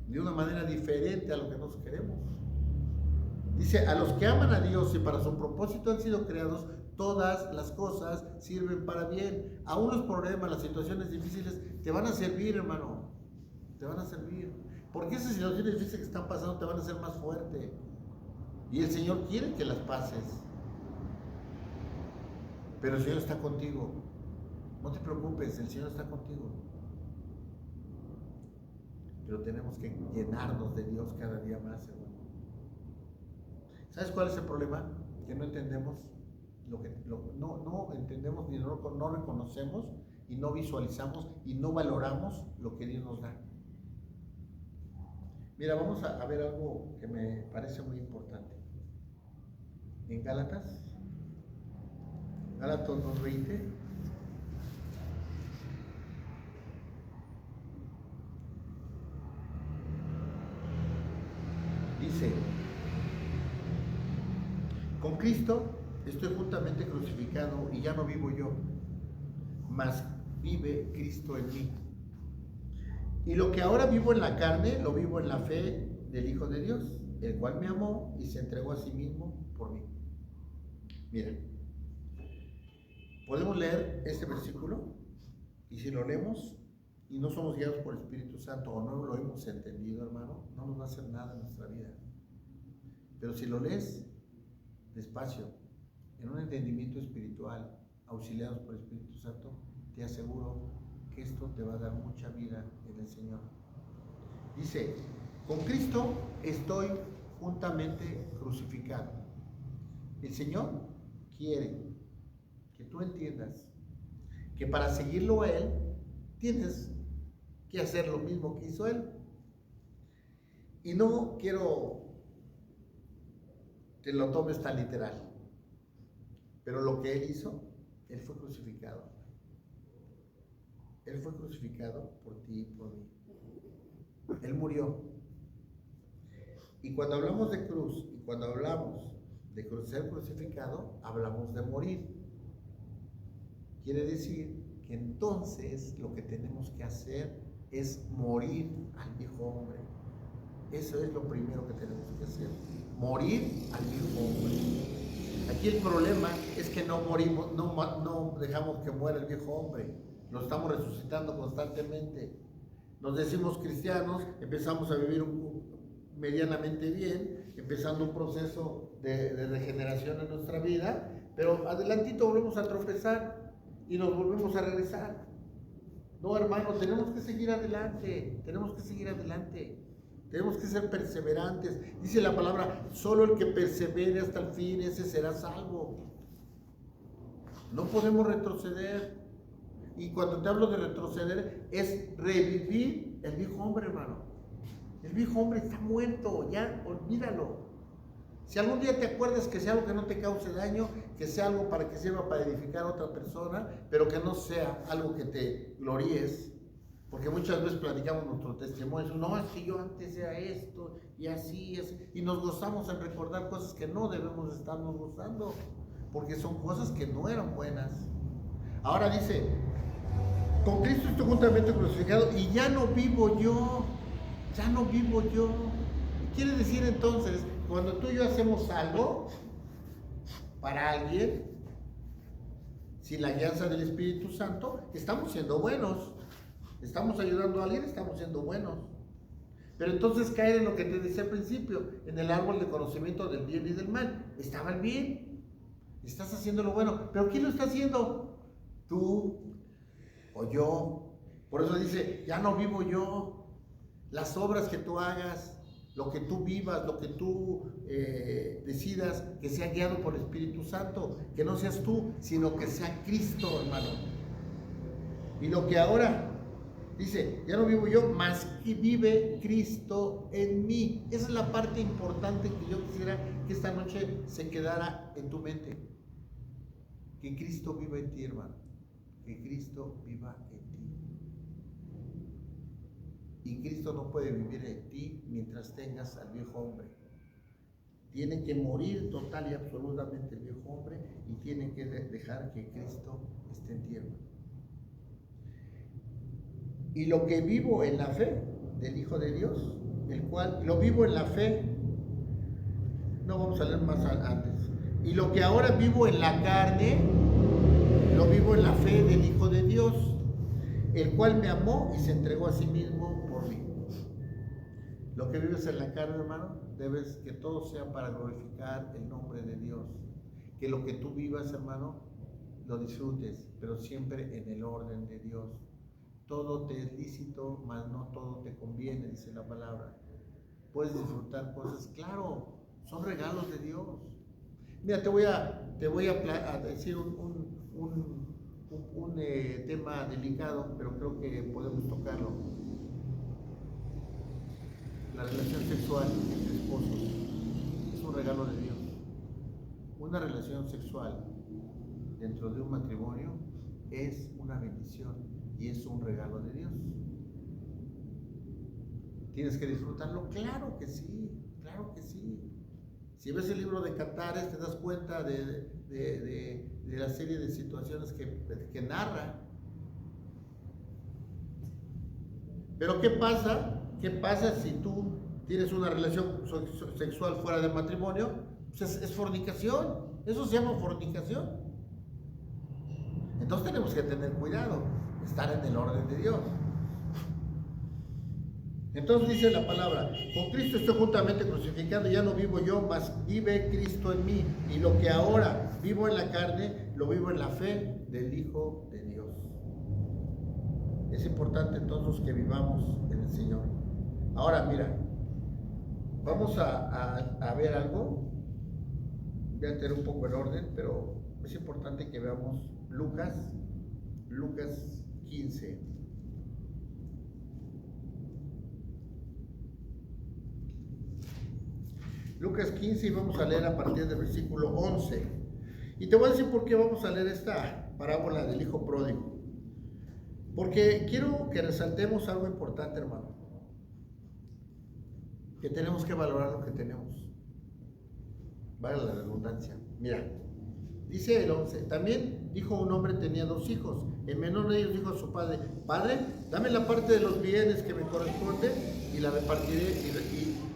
de una manera diferente a lo que nosotros queremos. Dice, a los que aman a Dios y para su propósito han sido creados, todas las cosas sirven para bien. Aún los problemas, las situaciones difíciles te van a servir, hermano. Te van a servir. Porque esas situaciones difíciles que están pasando te van a hacer más fuerte. Y el Señor quiere que las pases. Pero el Señor está contigo. No te preocupes, el Señor está contigo. Pero tenemos que llenarnos de Dios cada día más, hermano. ¿Sabes cuál es el problema? Que no entendemos no entendemos ni no reconocemos y no visualizamos y no valoramos lo que Dios nos da. Mira, vamos a ver algo que me parece muy importante. En Gálatas 2:20, dice: con Cristo estoy juntamente crucificado y ya no vivo yo, mas vive Cristo en mí. Y lo que ahora vivo en la carne, lo vivo en la fe del Hijo de Dios, el cual me amó y se entregó a sí mismo por mí. Mira, podemos leer este versículo y si lo leemos y no somos guiados por el Espíritu Santo o no lo hemos entendido, hermano, no nos va a hacer nada en nuestra vida. Pero si lo lees despacio, en un entendimiento espiritual, auxiliados por el Espíritu Santo, te aseguro que esto te va a dar mucha vida en el Señor. Dice, con Cristo estoy juntamente crucificado. El Señor quiere que tú entiendas que para seguirlo a Él, tienes que hacer lo mismo que hizo Él. Y no quiero que lo tomes tan literal, pero lo que Él hizo, Él fue crucificado. Él fue crucificado por ti y por mí. Él murió. Y cuando hablamos de cruz y cuando hablamos de ser crucificado, hablamos de morir. Quiere decir que entonces lo que tenemos que hacer es morir al viejo hombre. Eso es lo primero que tenemos que hacer, morir al viejo hombre. Aquí el problema es que no morimos, no dejamos que muera el viejo hombre, lo estamos resucitando constantemente. Nos decimos cristianos, empezamos a vivir medianamente bien, empezando un proceso de regeneración en nuestra vida, pero adelantito volvemos a tropezar y nos volvemos a regresar. No, hermano, tenemos que seguir adelante, tenemos que seguir adelante. Tenemos que ser perseverantes. Dice la palabra, solo el que persevere hasta el fin, ese será salvo. No podemos retroceder. Y cuando te hablo de retroceder, es revivir el viejo hombre, hermano. El viejo hombre está muerto, ya, olvídalo. Si algún día te acuerdas que sea algo que no te cause daño, que sea algo para que sirva para edificar a otra persona, pero que no sea algo que te gloríes. Porque muchas veces platicamos nuestro testimonio, no, es que yo antes era esto, y así, y nos gozamos en recordar cosas que no debemos estarnos gozando, porque son cosas que no eran buenas. Ahora dice, con Cristo estoy juntamente crucificado, y ya no vivo yo, ya no vivo yo. Quiere decir entonces, cuando tú y yo hacemos algo para alguien, sin la guianza del Espíritu Santo, estamos siendo buenos. Estamos ayudando a alguien, estamos siendo buenos. Pero entonces caer en lo que te decía al principio, en el árbol de conocimiento del bien y del mal. Estaba el bien, estás haciendo lo bueno, pero ¿quién lo está haciendo? Tú o yo. Por eso dice, ya no vivo yo. Las obras que tú hagas, lo que tú vivas, lo que tú decidas, que sea guiado por el Espíritu Santo, que no seas tú, sino que sea Cristo, hermano. Y lo que ahora dice, ya no vivo yo, mas que vive Cristo en mí. Esa es la parte importante que yo quisiera que esta noche se quedara en tu mente. Que Cristo viva en ti, hermano. Que Cristo viva en ti. Y Cristo no puede vivir en ti mientras tengas al viejo hombre. Tiene que morir total y absolutamente el viejo hombre y tiene que dejar que Cristo esté en ti, hermano. Y lo que vivo en la fe del Hijo de Dios, el cual lo vivo en la fe, no vamos a leer más antes. Y lo que ahora vivo en la carne, lo vivo en la fe del Hijo de Dios, el cual me amó y se entregó a sí mismo por mí. Lo que vives en la carne, hermano, debes que todo sea para glorificar el nombre de Dios. Que lo que tú vivas, hermano, lo disfrutes, pero siempre en el orden de Dios. Todo te es lícito, mas no todo te conviene, dice la palabra. Puedes disfrutar cosas, claro, son regalos de Dios. Mira, te voy a decir un tema delicado, pero creo que podemos tocarlo. La relación sexual entre esposos es un regalo de Dios. Una relación sexual dentro de un matrimonio es una bendición y es un regalo de Dios. ¿Tienes que disfrutarlo? Claro que sí, claro que sí. Si ves el libro de Cantares te das cuenta de la serie de situaciones que narra. Pero ¿qué pasa? ¿Qué pasa si tú tienes una relación sexual fuera del matrimonio? Pues es fornicación. Eso se llama fornicación. Entonces tenemos que tener cuidado, estar en el orden de Dios. Entonces dice la palabra, con Cristo estoy juntamente crucificado, ya no vivo yo, mas vive Cristo en mí. Y lo que ahora vivo en la carne, lo vivo en la fe del Hijo de Dios. Es importante entonces que vivamos en el Señor. Ahora mira, vamos a ver algo. Voy a tener un poco el orden, pero es importante que veamos Lucas 15. Lucas 15 y vamos a leer a partir del versículo 11. Y te voy a decir por qué vamos a leer esta parábola del hijo pródigo. Porque quiero que resaltemos algo importante, hermano. que tenemos que valorar lo que tenemos. Vale la redundancia. Mira, dice el 11, también dijo un hombre tenía 2 hijos. El menor de ellos dijo a su padre, padre, dame la parte de los bienes que me corresponde y la repartiré,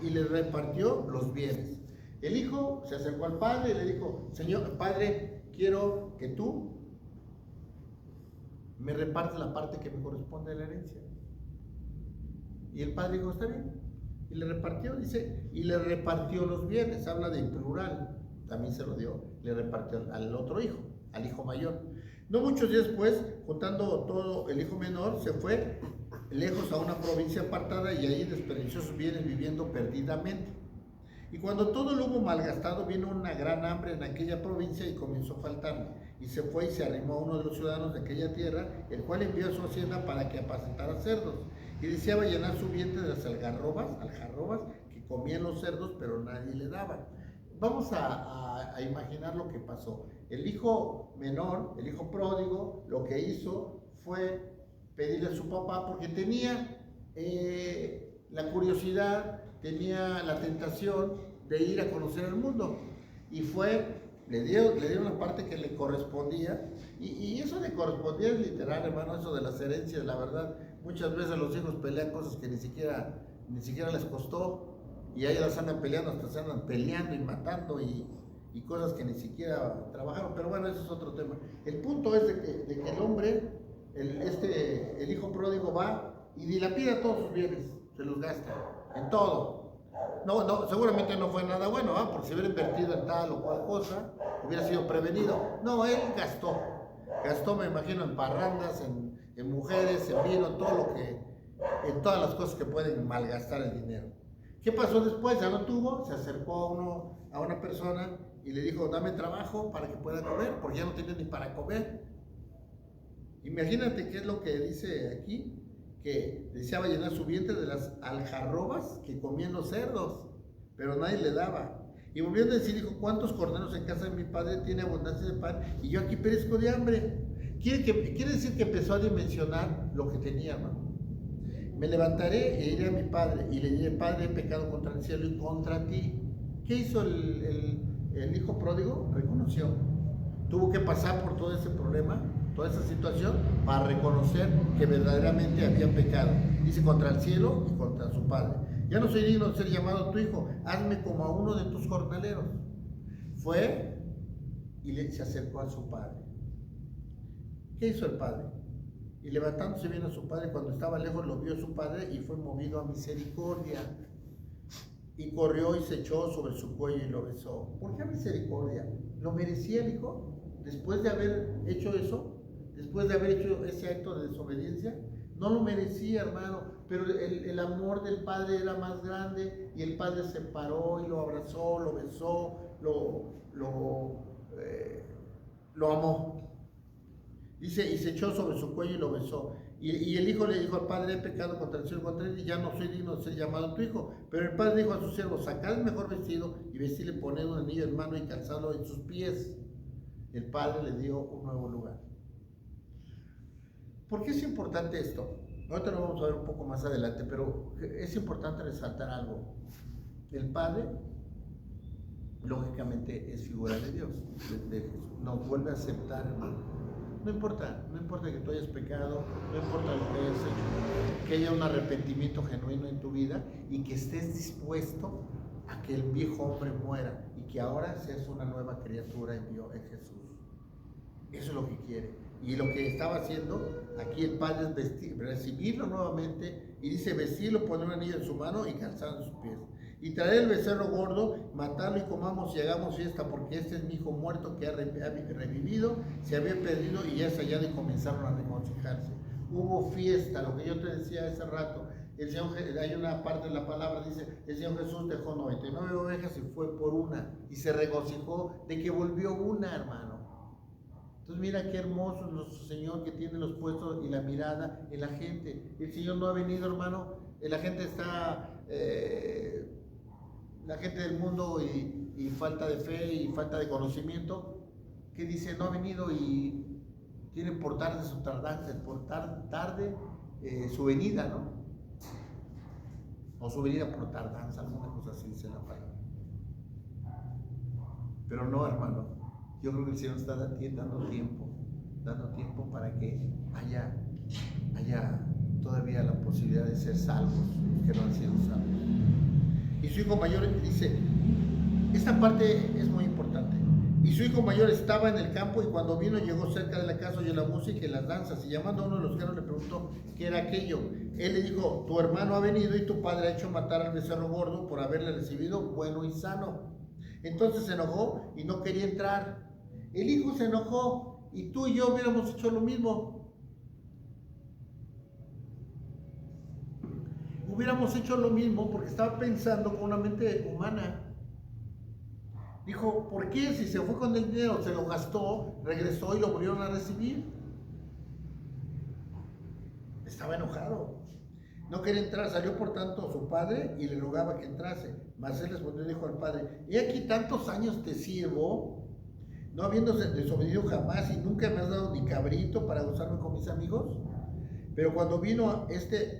y le repartió los bienes. El hijo se acercó al padre y le dijo, señor, padre, quiero que tú me repartas la parte que me corresponde de la herencia. Y el padre dijo, está bien. Y le repartió, dice, y le repartió los bienes, habla de plural, también se lo dio, le repartió al otro hijo, al hijo mayor. No muchos días después, juntando todo, el hijo menor se fue lejos a una provincia apartada y ahí desperdició sus bienes viviendo perdidamente. Y cuando todo lo hubo malgastado, vino una gran hambre en aquella provincia y comenzó a faltarle. Y se fue y se arrimó a uno de los ciudadanos de aquella tierra, el cual envió a su hacienda para que apacentara cerdos. Y deseaba llenar su vientre de las algarrobas que comían los cerdos, pero nadie le daba. Vamos a imaginar lo que pasó. El hijo menor, el hijo pródigo, lo que hizo fue pedirle a su papá, porque tenía la curiosidad, tenía la tentación de ir a conocer el mundo. Y le dio una parte que le correspondía. Y eso de correspondía es literal, hermano, eso de las herencias, la verdad. Muchas veces los hijos pelean cosas que ni siquiera les costó, y ahí las andan peleando, hasta se andan peleando y matando y cosas que ni siquiera trabajaron, pero bueno, eso es otro tema. El punto es de que el hombre, el hijo pródigo va y dilapida todos sus bienes, se los gasta, en todo. No, seguramente no fue nada bueno, porque si hubiera invertido en tal o cual cosa, hubiera sido prevenido. No, él gastó, me imagino, en parrandas, en mujeres, en vino, en todas las cosas que pueden malgastar el dinero. ¿Qué pasó después? Ya no tuvo, se acercó a una persona y le dijo, dame trabajo para que pueda comer, porque ya no tenía ni para comer. Imagínate qué es lo que dice aquí, que deseaba llenar su vientre de las algarrobas que comían los cerdos, pero nadie le daba. Y volvió a decir, dijo, ¿cuántos corderos en casa de mi padre tiene abundancia de pan y yo aquí perezco de hambre? Quiere decir que empezó a dimensionar lo que tenía, hermano. Me levantaré e iré a mi padre y le diré, Padre, he pecado contra el cielo y contra ti. ¿Qué hizo el hijo pródigo? Reconoció. Tuvo que pasar por todo ese problema, toda esa situación, para reconocer que verdaderamente había pecado. Dice, contra el cielo y contra su padre. Ya no soy digno de ser llamado tu hijo, hazme como a uno de tus jornaleros. Fue y se acercó a su padre. ¿Qué hizo el padre? Y levantándose bien a su padre, cuando estaba lejos lo vio su padre y fue movido a misericordia. Y corrió y se echó sobre su cuello y lo besó. ¿Por qué misericordia? ¿Lo merecía el hijo? Después de haber hecho eso, después de haber hecho ese acto de desobediencia, no lo merecía, hermano, pero el amor del padre era más grande y el padre se paró y lo abrazó, lo besó, lo amó. Dice, y se echó sobre su cuello y lo besó. Y el hijo le dijo al padre, he pecado contra el cielo, contra él, y ya no soy digno de ser llamado tu hijo. Pero el padre dijo a sus siervos, sacad el mejor vestido y vestirle, poned un anillo en mano y calzadlo en sus pies. El padre le dio un nuevo lugar. ¿Por qué es importante esto? Ahorita lo vamos a ver un poco más adelante, pero es importante resaltar algo. El padre, lógicamente, es figura de Dios, de Jesús. Nos vuelve a aceptar, hermano. No importa que tú hayas pecado, no importa lo que hayas hecho, que haya un arrepentimiento genuino en tu vida y que estés dispuesto a que el viejo hombre muera y que ahora seas una nueva criatura en Jesús. Eso es lo que quiere. Y lo que estaba haciendo aquí el padre es recibirlo nuevamente, y dice vestirlo, poner un anillo en su mano y calzado en sus pies. Y traer el becerro gordo, matarlo y comamos y hagamos fiesta, porque este es mi hijo muerto que ha revivido, se había perdido y ya es hallado, y comenzaron a regocijarse. Hubo fiesta, lo que yo te decía hace rato. El Señor, hay una parte de la palabra, dice, el Señor Jesús dejó 99 ovejas y fue por una, y se regocijó de que volvió una, hermano. Entonces mira qué hermoso es nuestro Señor, que tiene los puestos y la mirada en la gente. El Señor no ha venido, hermano, la gente está... la gente del mundo y falta de fe y falta de conocimiento, que dice, no ha venido, y tienen por tarde su venida, ¿no? o su venida por tardanza, alguna cosa así dice la palabra. Pero no, hermano, yo creo que el Señor está dando tiempo para que haya todavía la posibilidad de ser salvos, los que no han sido salvos. Y su hijo mayor dice, esta parte es muy importante. Y su hijo mayor estaba en el campo, y cuando vino llegó cerca de la casa, oyó la música y las danzas, y llamando a uno de los criados le preguntó qué era aquello. Él le dijo, tu hermano ha venido y tu padre ha hecho matar al becerro gordo por haberle recibido bueno y sano. Entonces se enojó y no quería entrar. El hijo se enojó, y tú y yo hubiéramos hecho lo mismo. Hubiéramos hecho lo mismo porque estaba pensando con una mente humana. Dijo, ¿por qué? Si se fue con el dinero, se lo gastó, regresó y lo volvieron a recibir. Estaba enojado. No quería entrar, salió por tanto su padre y le rogaba que entrase. Mas él respondió y dijo al padre, he aquí tantos años te sirvo, no habiéndose desobedido jamás, y nunca me has dado ni cabrito para gozarme con mis amigos. Pero cuando vino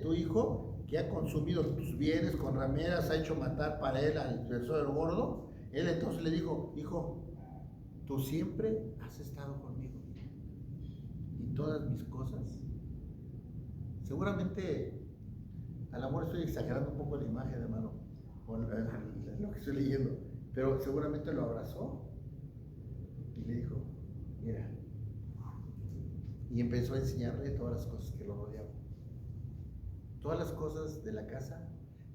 tu hijo, que ha consumido tus bienes con rameras, ha hecho matar para él al becerro gordo, él entonces le dijo, hijo, tú siempre has estado conmigo, y todas mis cosas. Seguramente, a lo mejor estoy exagerando un poco la imagen, hermano, con lo que estoy leyendo, pero seguramente lo abrazó y le dijo, mira, y empezó a enseñarle todas las cosas que lo rodeaban. Todas las cosas de la casa,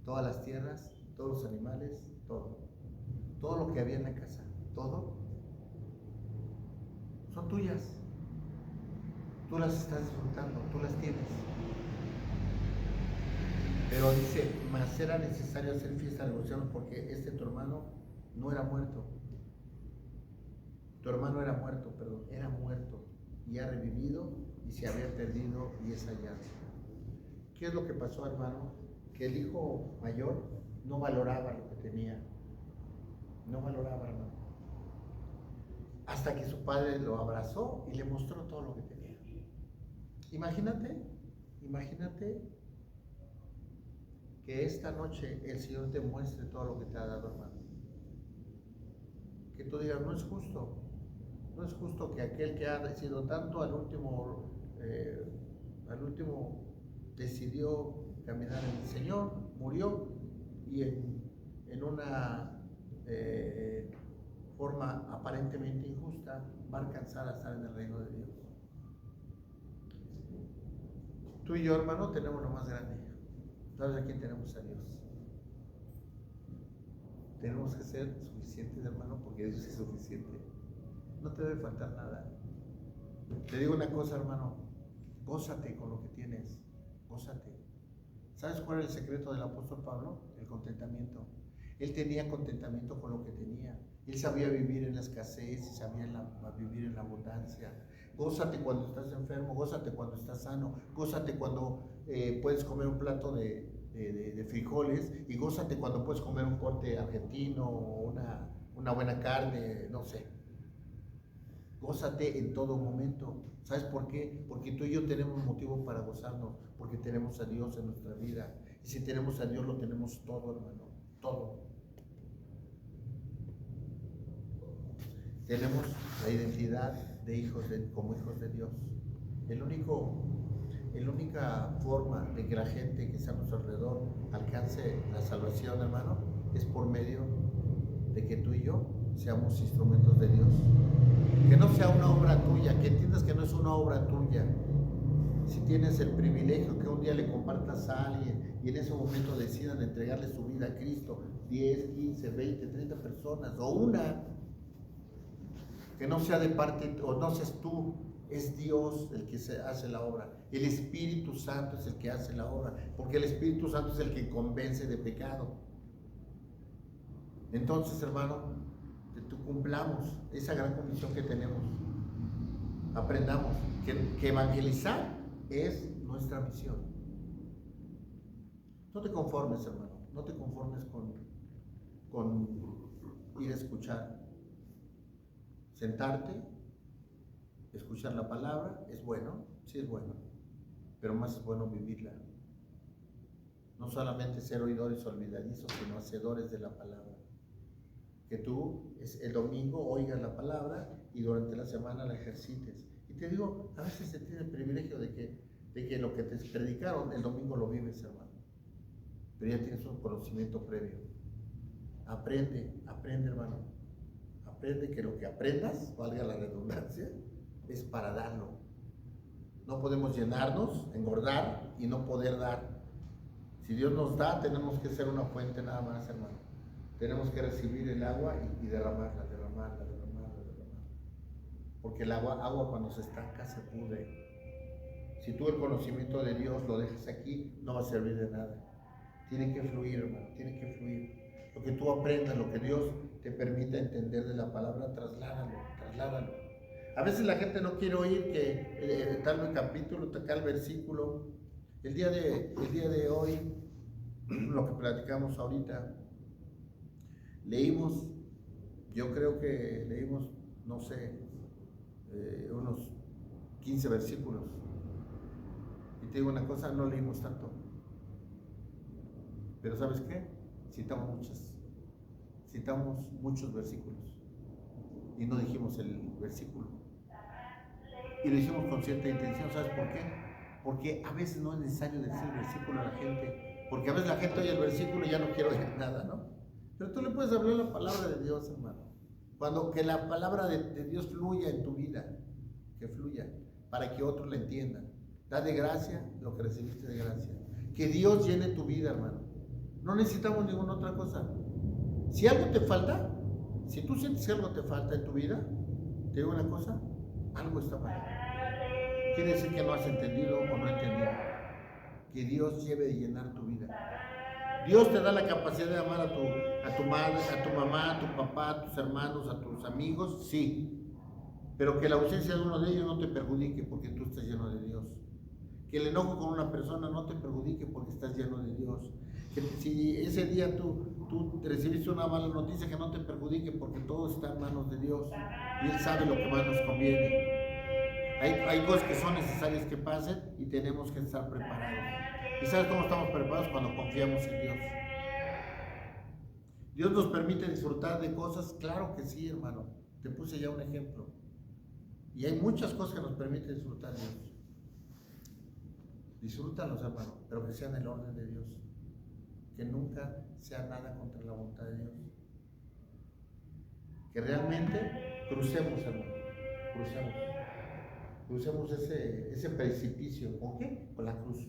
todas las tierras, todos los animales, todo lo que había en la casa, todo, son tuyas. Tú las estás disfrutando, tú las tienes. Pero dice, mas era necesario hacer fiesta de devoción porque tu hermano no era muerto. Tu hermano era muerto, era muerto y ha revivido y se había perdido y es hallado. ¿Qué es lo que pasó, hermano? Que el hijo mayor no valoraba lo que tenía. No valoraba, hermano. Hasta que su padre lo abrazó y le mostró todo lo que tenía. Imagínate que esta noche el Señor te muestre todo lo que te ha dado, hermano. Que tú digas, no es justo que aquel que ha sido tanto al último decidió caminar en el Señor, murió, y en una forma aparentemente injusta va a alcanzar a estar en el reino de Dios. Tú y yo, hermano, tenemos lo más grande. ¿Sabes a quién tenemos? A Dios. Tenemos que ser suficientes, hermano, porque Dios es suficiente. No te debe faltar nada. Te digo una cosa, hermano, gózate con lo que tienes, gózate. ¿Sabes cuál es el secreto del apóstol Pablo? El contentamiento. Él tenía contentamiento con lo que tenía. Él sabía vivir en la escasez y sabía vivir en la abundancia. Gózate cuando estás enfermo, gózate cuando estás sano, gózate cuando puedes comer un plato de frijoles, y gózate cuando puedes comer un corte argentino o una buena carne, no sé. Gózate en todo momento. ¿Sabes por qué? Porque tú y yo tenemos motivo para gozarnos, porque tenemos a Dios en nuestra vida. Y si tenemos a Dios, lo tenemos todo, hermano, todo. Tenemos la identidad como hijos de Dios. La única forma de que la gente que está a nuestro alrededor alcance la salvación, hermano, es por medio de que tú y yo seamos instrumentos de Dios. Que no sea una obra tuya, que entiendas que no es una obra tuya. Si tienes el privilegio que un día le compartas a alguien y en ese momento decidan entregarle su vida a Cristo, 10, 15, 20, 30 personas o una, que no sea de parte, o no seas tú, es Dios el que hace la obra. El Espíritu Santo es el que hace la obra, porque el Espíritu Santo es el que convence de pecado. Entonces, hermano, cumplamos esa gran comisión que tenemos. Aprendamos que evangelizar es nuestra misión. No te conformes, hermano, no te conformes con ir a escuchar. Sentarte, escuchar la palabra, es bueno, sí es bueno, pero más es bueno vivirla. no solamente ser oidores olvidadizos, sino hacedores de la palabra. Que tú el domingo oigas la palabra y durante la semana la ejercites. Y te digo, a veces se tiene el privilegio de que lo que te predicaron el domingo lo vives, hermano. Pero ya tienes un conocimiento previo. Aprende, hermano. Aprende que lo que aprendas, valga la redundancia, es para darlo. No podemos llenarnos, engordar y no poder dar. Si Dios nos da, tenemos que ser una fuente nada más, hermano. Tenemos que recibir el agua y derramarla. Porque el agua cuando se estanca se pudre. Si tú el conocimiento de Dios lo dejas aquí, no va a servir de nada. Tiene que fluir, hermano, tiene que fluir. Lo que tú aprendas, lo que Dios te permita entender de la palabra, trasládalo. A veces la gente no quiere oír que tal capítulo, tal versículo. El día de hoy, lo que platicamos ahorita, leímos, yo creo que leímos, no sé, unos 15 versículos. Y te digo una cosa, no leímos tanto. Pero ¿sabes qué? Citamos muchos versículos. Y no dijimos el versículo. Y lo hicimos con cierta intención. ¿Sabes por qué? Porque a veces no es necesario decir el versículo a la gente. Porque a veces la gente oye el versículo y ya no quiere oír nada, ¿no? Pero tú le puedes hablar la palabra de Dios, hermano. Cuando que la palabra de Dios fluya en tu vida, que fluya, para que otros la entiendan. Da de gracia lo que recibiste de gracia. Que Dios llene tu vida, hermano. No necesitamos ninguna otra cosa. Si algo te falta, si tú sientes que algo te falta en tu vida, te digo una cosa, algo está mal. Quiere decir que no has entendido o no entendido. Que Dios lleve de llenar tu vida. Dios te da la capacidad de amar a tu madre, a tu mamá, a tu papá, a tus hermanos, a tus amigos, sí. Pero que la ausencia de uno de ellos no te perjudique porque tú estás lleno de Dios. Que el enojo con una persona no te perjudique porque estás lleno de Dios. Que si ese día tú recibiste una mala noticia, que no te perjudique porque todo está en manos de Dios. Y Él sabe lo que más nos conviene. Hay cosas que son necesarias que pasen y tenemos que estar preparados. ¿Y sabes cómo estamos preparados? Cuando confiamos en Dios. ¿Dios nos permite disfrutar de cosas? Claro que sí, hermano. Te puse ya un ejemplo. Y hay muchas cosas que nos permiten disfrutar Dios. Disfrútalos, hermano, pero que sean el orden de Dios. Que nunca sea nada contra la voluntad de Dios. Que realmente crucemos, hermano. Crucemos ese precipicio. ¿Con qué? Con la cruz.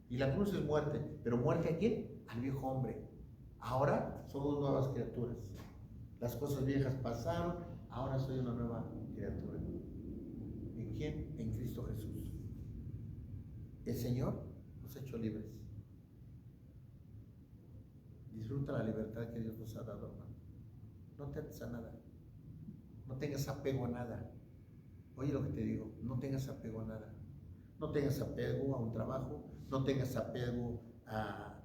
Y la cruz es muerte. ¿Pero muerte a quién? Al viejo hombre. Ahora somos nuevas criaturas. Las cosas viejas pasaron, ahora soy una nueva criatura. ¿En quién? En Cristo Jesús. El Señor nos ha hecho libres. Disfruta la libertad que Dios nos ha dado, hermano. No te ates a nada. No tengas apego a nada. Oye lo que te digo, no tengas apego a nada. No tengas apego a un trabajo, no tengas apego a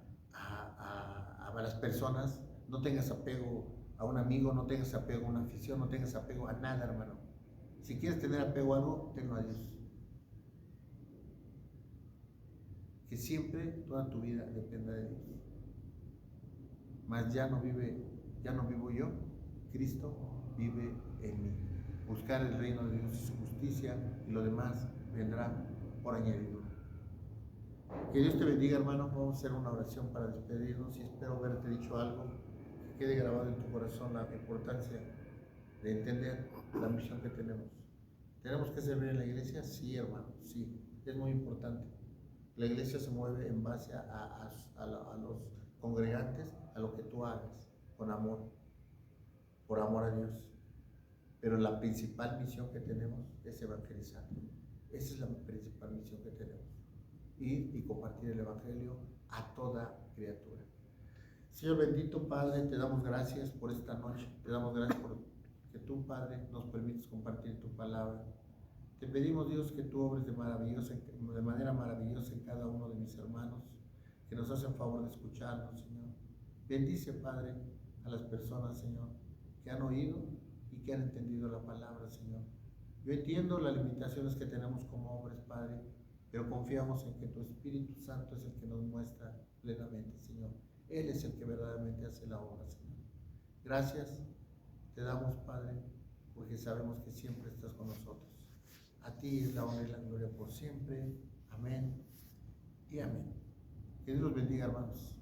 las personas, no tengas apego a un amigo, no tengas apego a una afición, no tengas apego a nada, hermano. Si quieres tener apego a algo, tenlo a Dios. Que siempre toda tu vida dependa de Dios. Mas ya no vivo yo, Cristo vive en mí. Buscar el reino de Dios y su justicia y lo demás vendrá por añadidura. Que Dios te bendiga, hermano. Vamos a hacer una oración para despedirnos y espero haberte dicho algo que quede grabado en tu corazón, la importancia de entender la misión que tenemos. ¿Tenemos que servir en la iglesia? Sí, hermano, sí, es muy importante. La iglesia se mueve en base a los congregantes, a lo que tú hagas, con amor, por amor a Dios. Pero la principal misión que tenemos es evangelizar. Esa es la principal misión que tenemos. Ir y compartir el evangelio a toda criatura. Señor bendito Padre, te damos gracias por esta noche. Te damos gracias por que tú, Padre, nos permites compartir tu palabra. Te pedimos, Dios, que tú obres de manera maravillosa en cada uno de mis hermanos que nos hacen favor de escucharnos, Señor. Bendice, Padre, a las personas, Señor, que han oído y que han entendido la palabra, Señor. Yo entiendo las limitaciones que tenemos como hombres, Padre, pero confiamos en que tu Espíritu Santo es el que nos muestra plenamente, Él es el que verdaderamente hace la obra, Señor. Gracias te damos, Padre, porque sabemos que siempre estás con nosotros. A ti es la honra y la gloria por siempre. Amén y amén. Que Dios los bendiga, hermanos.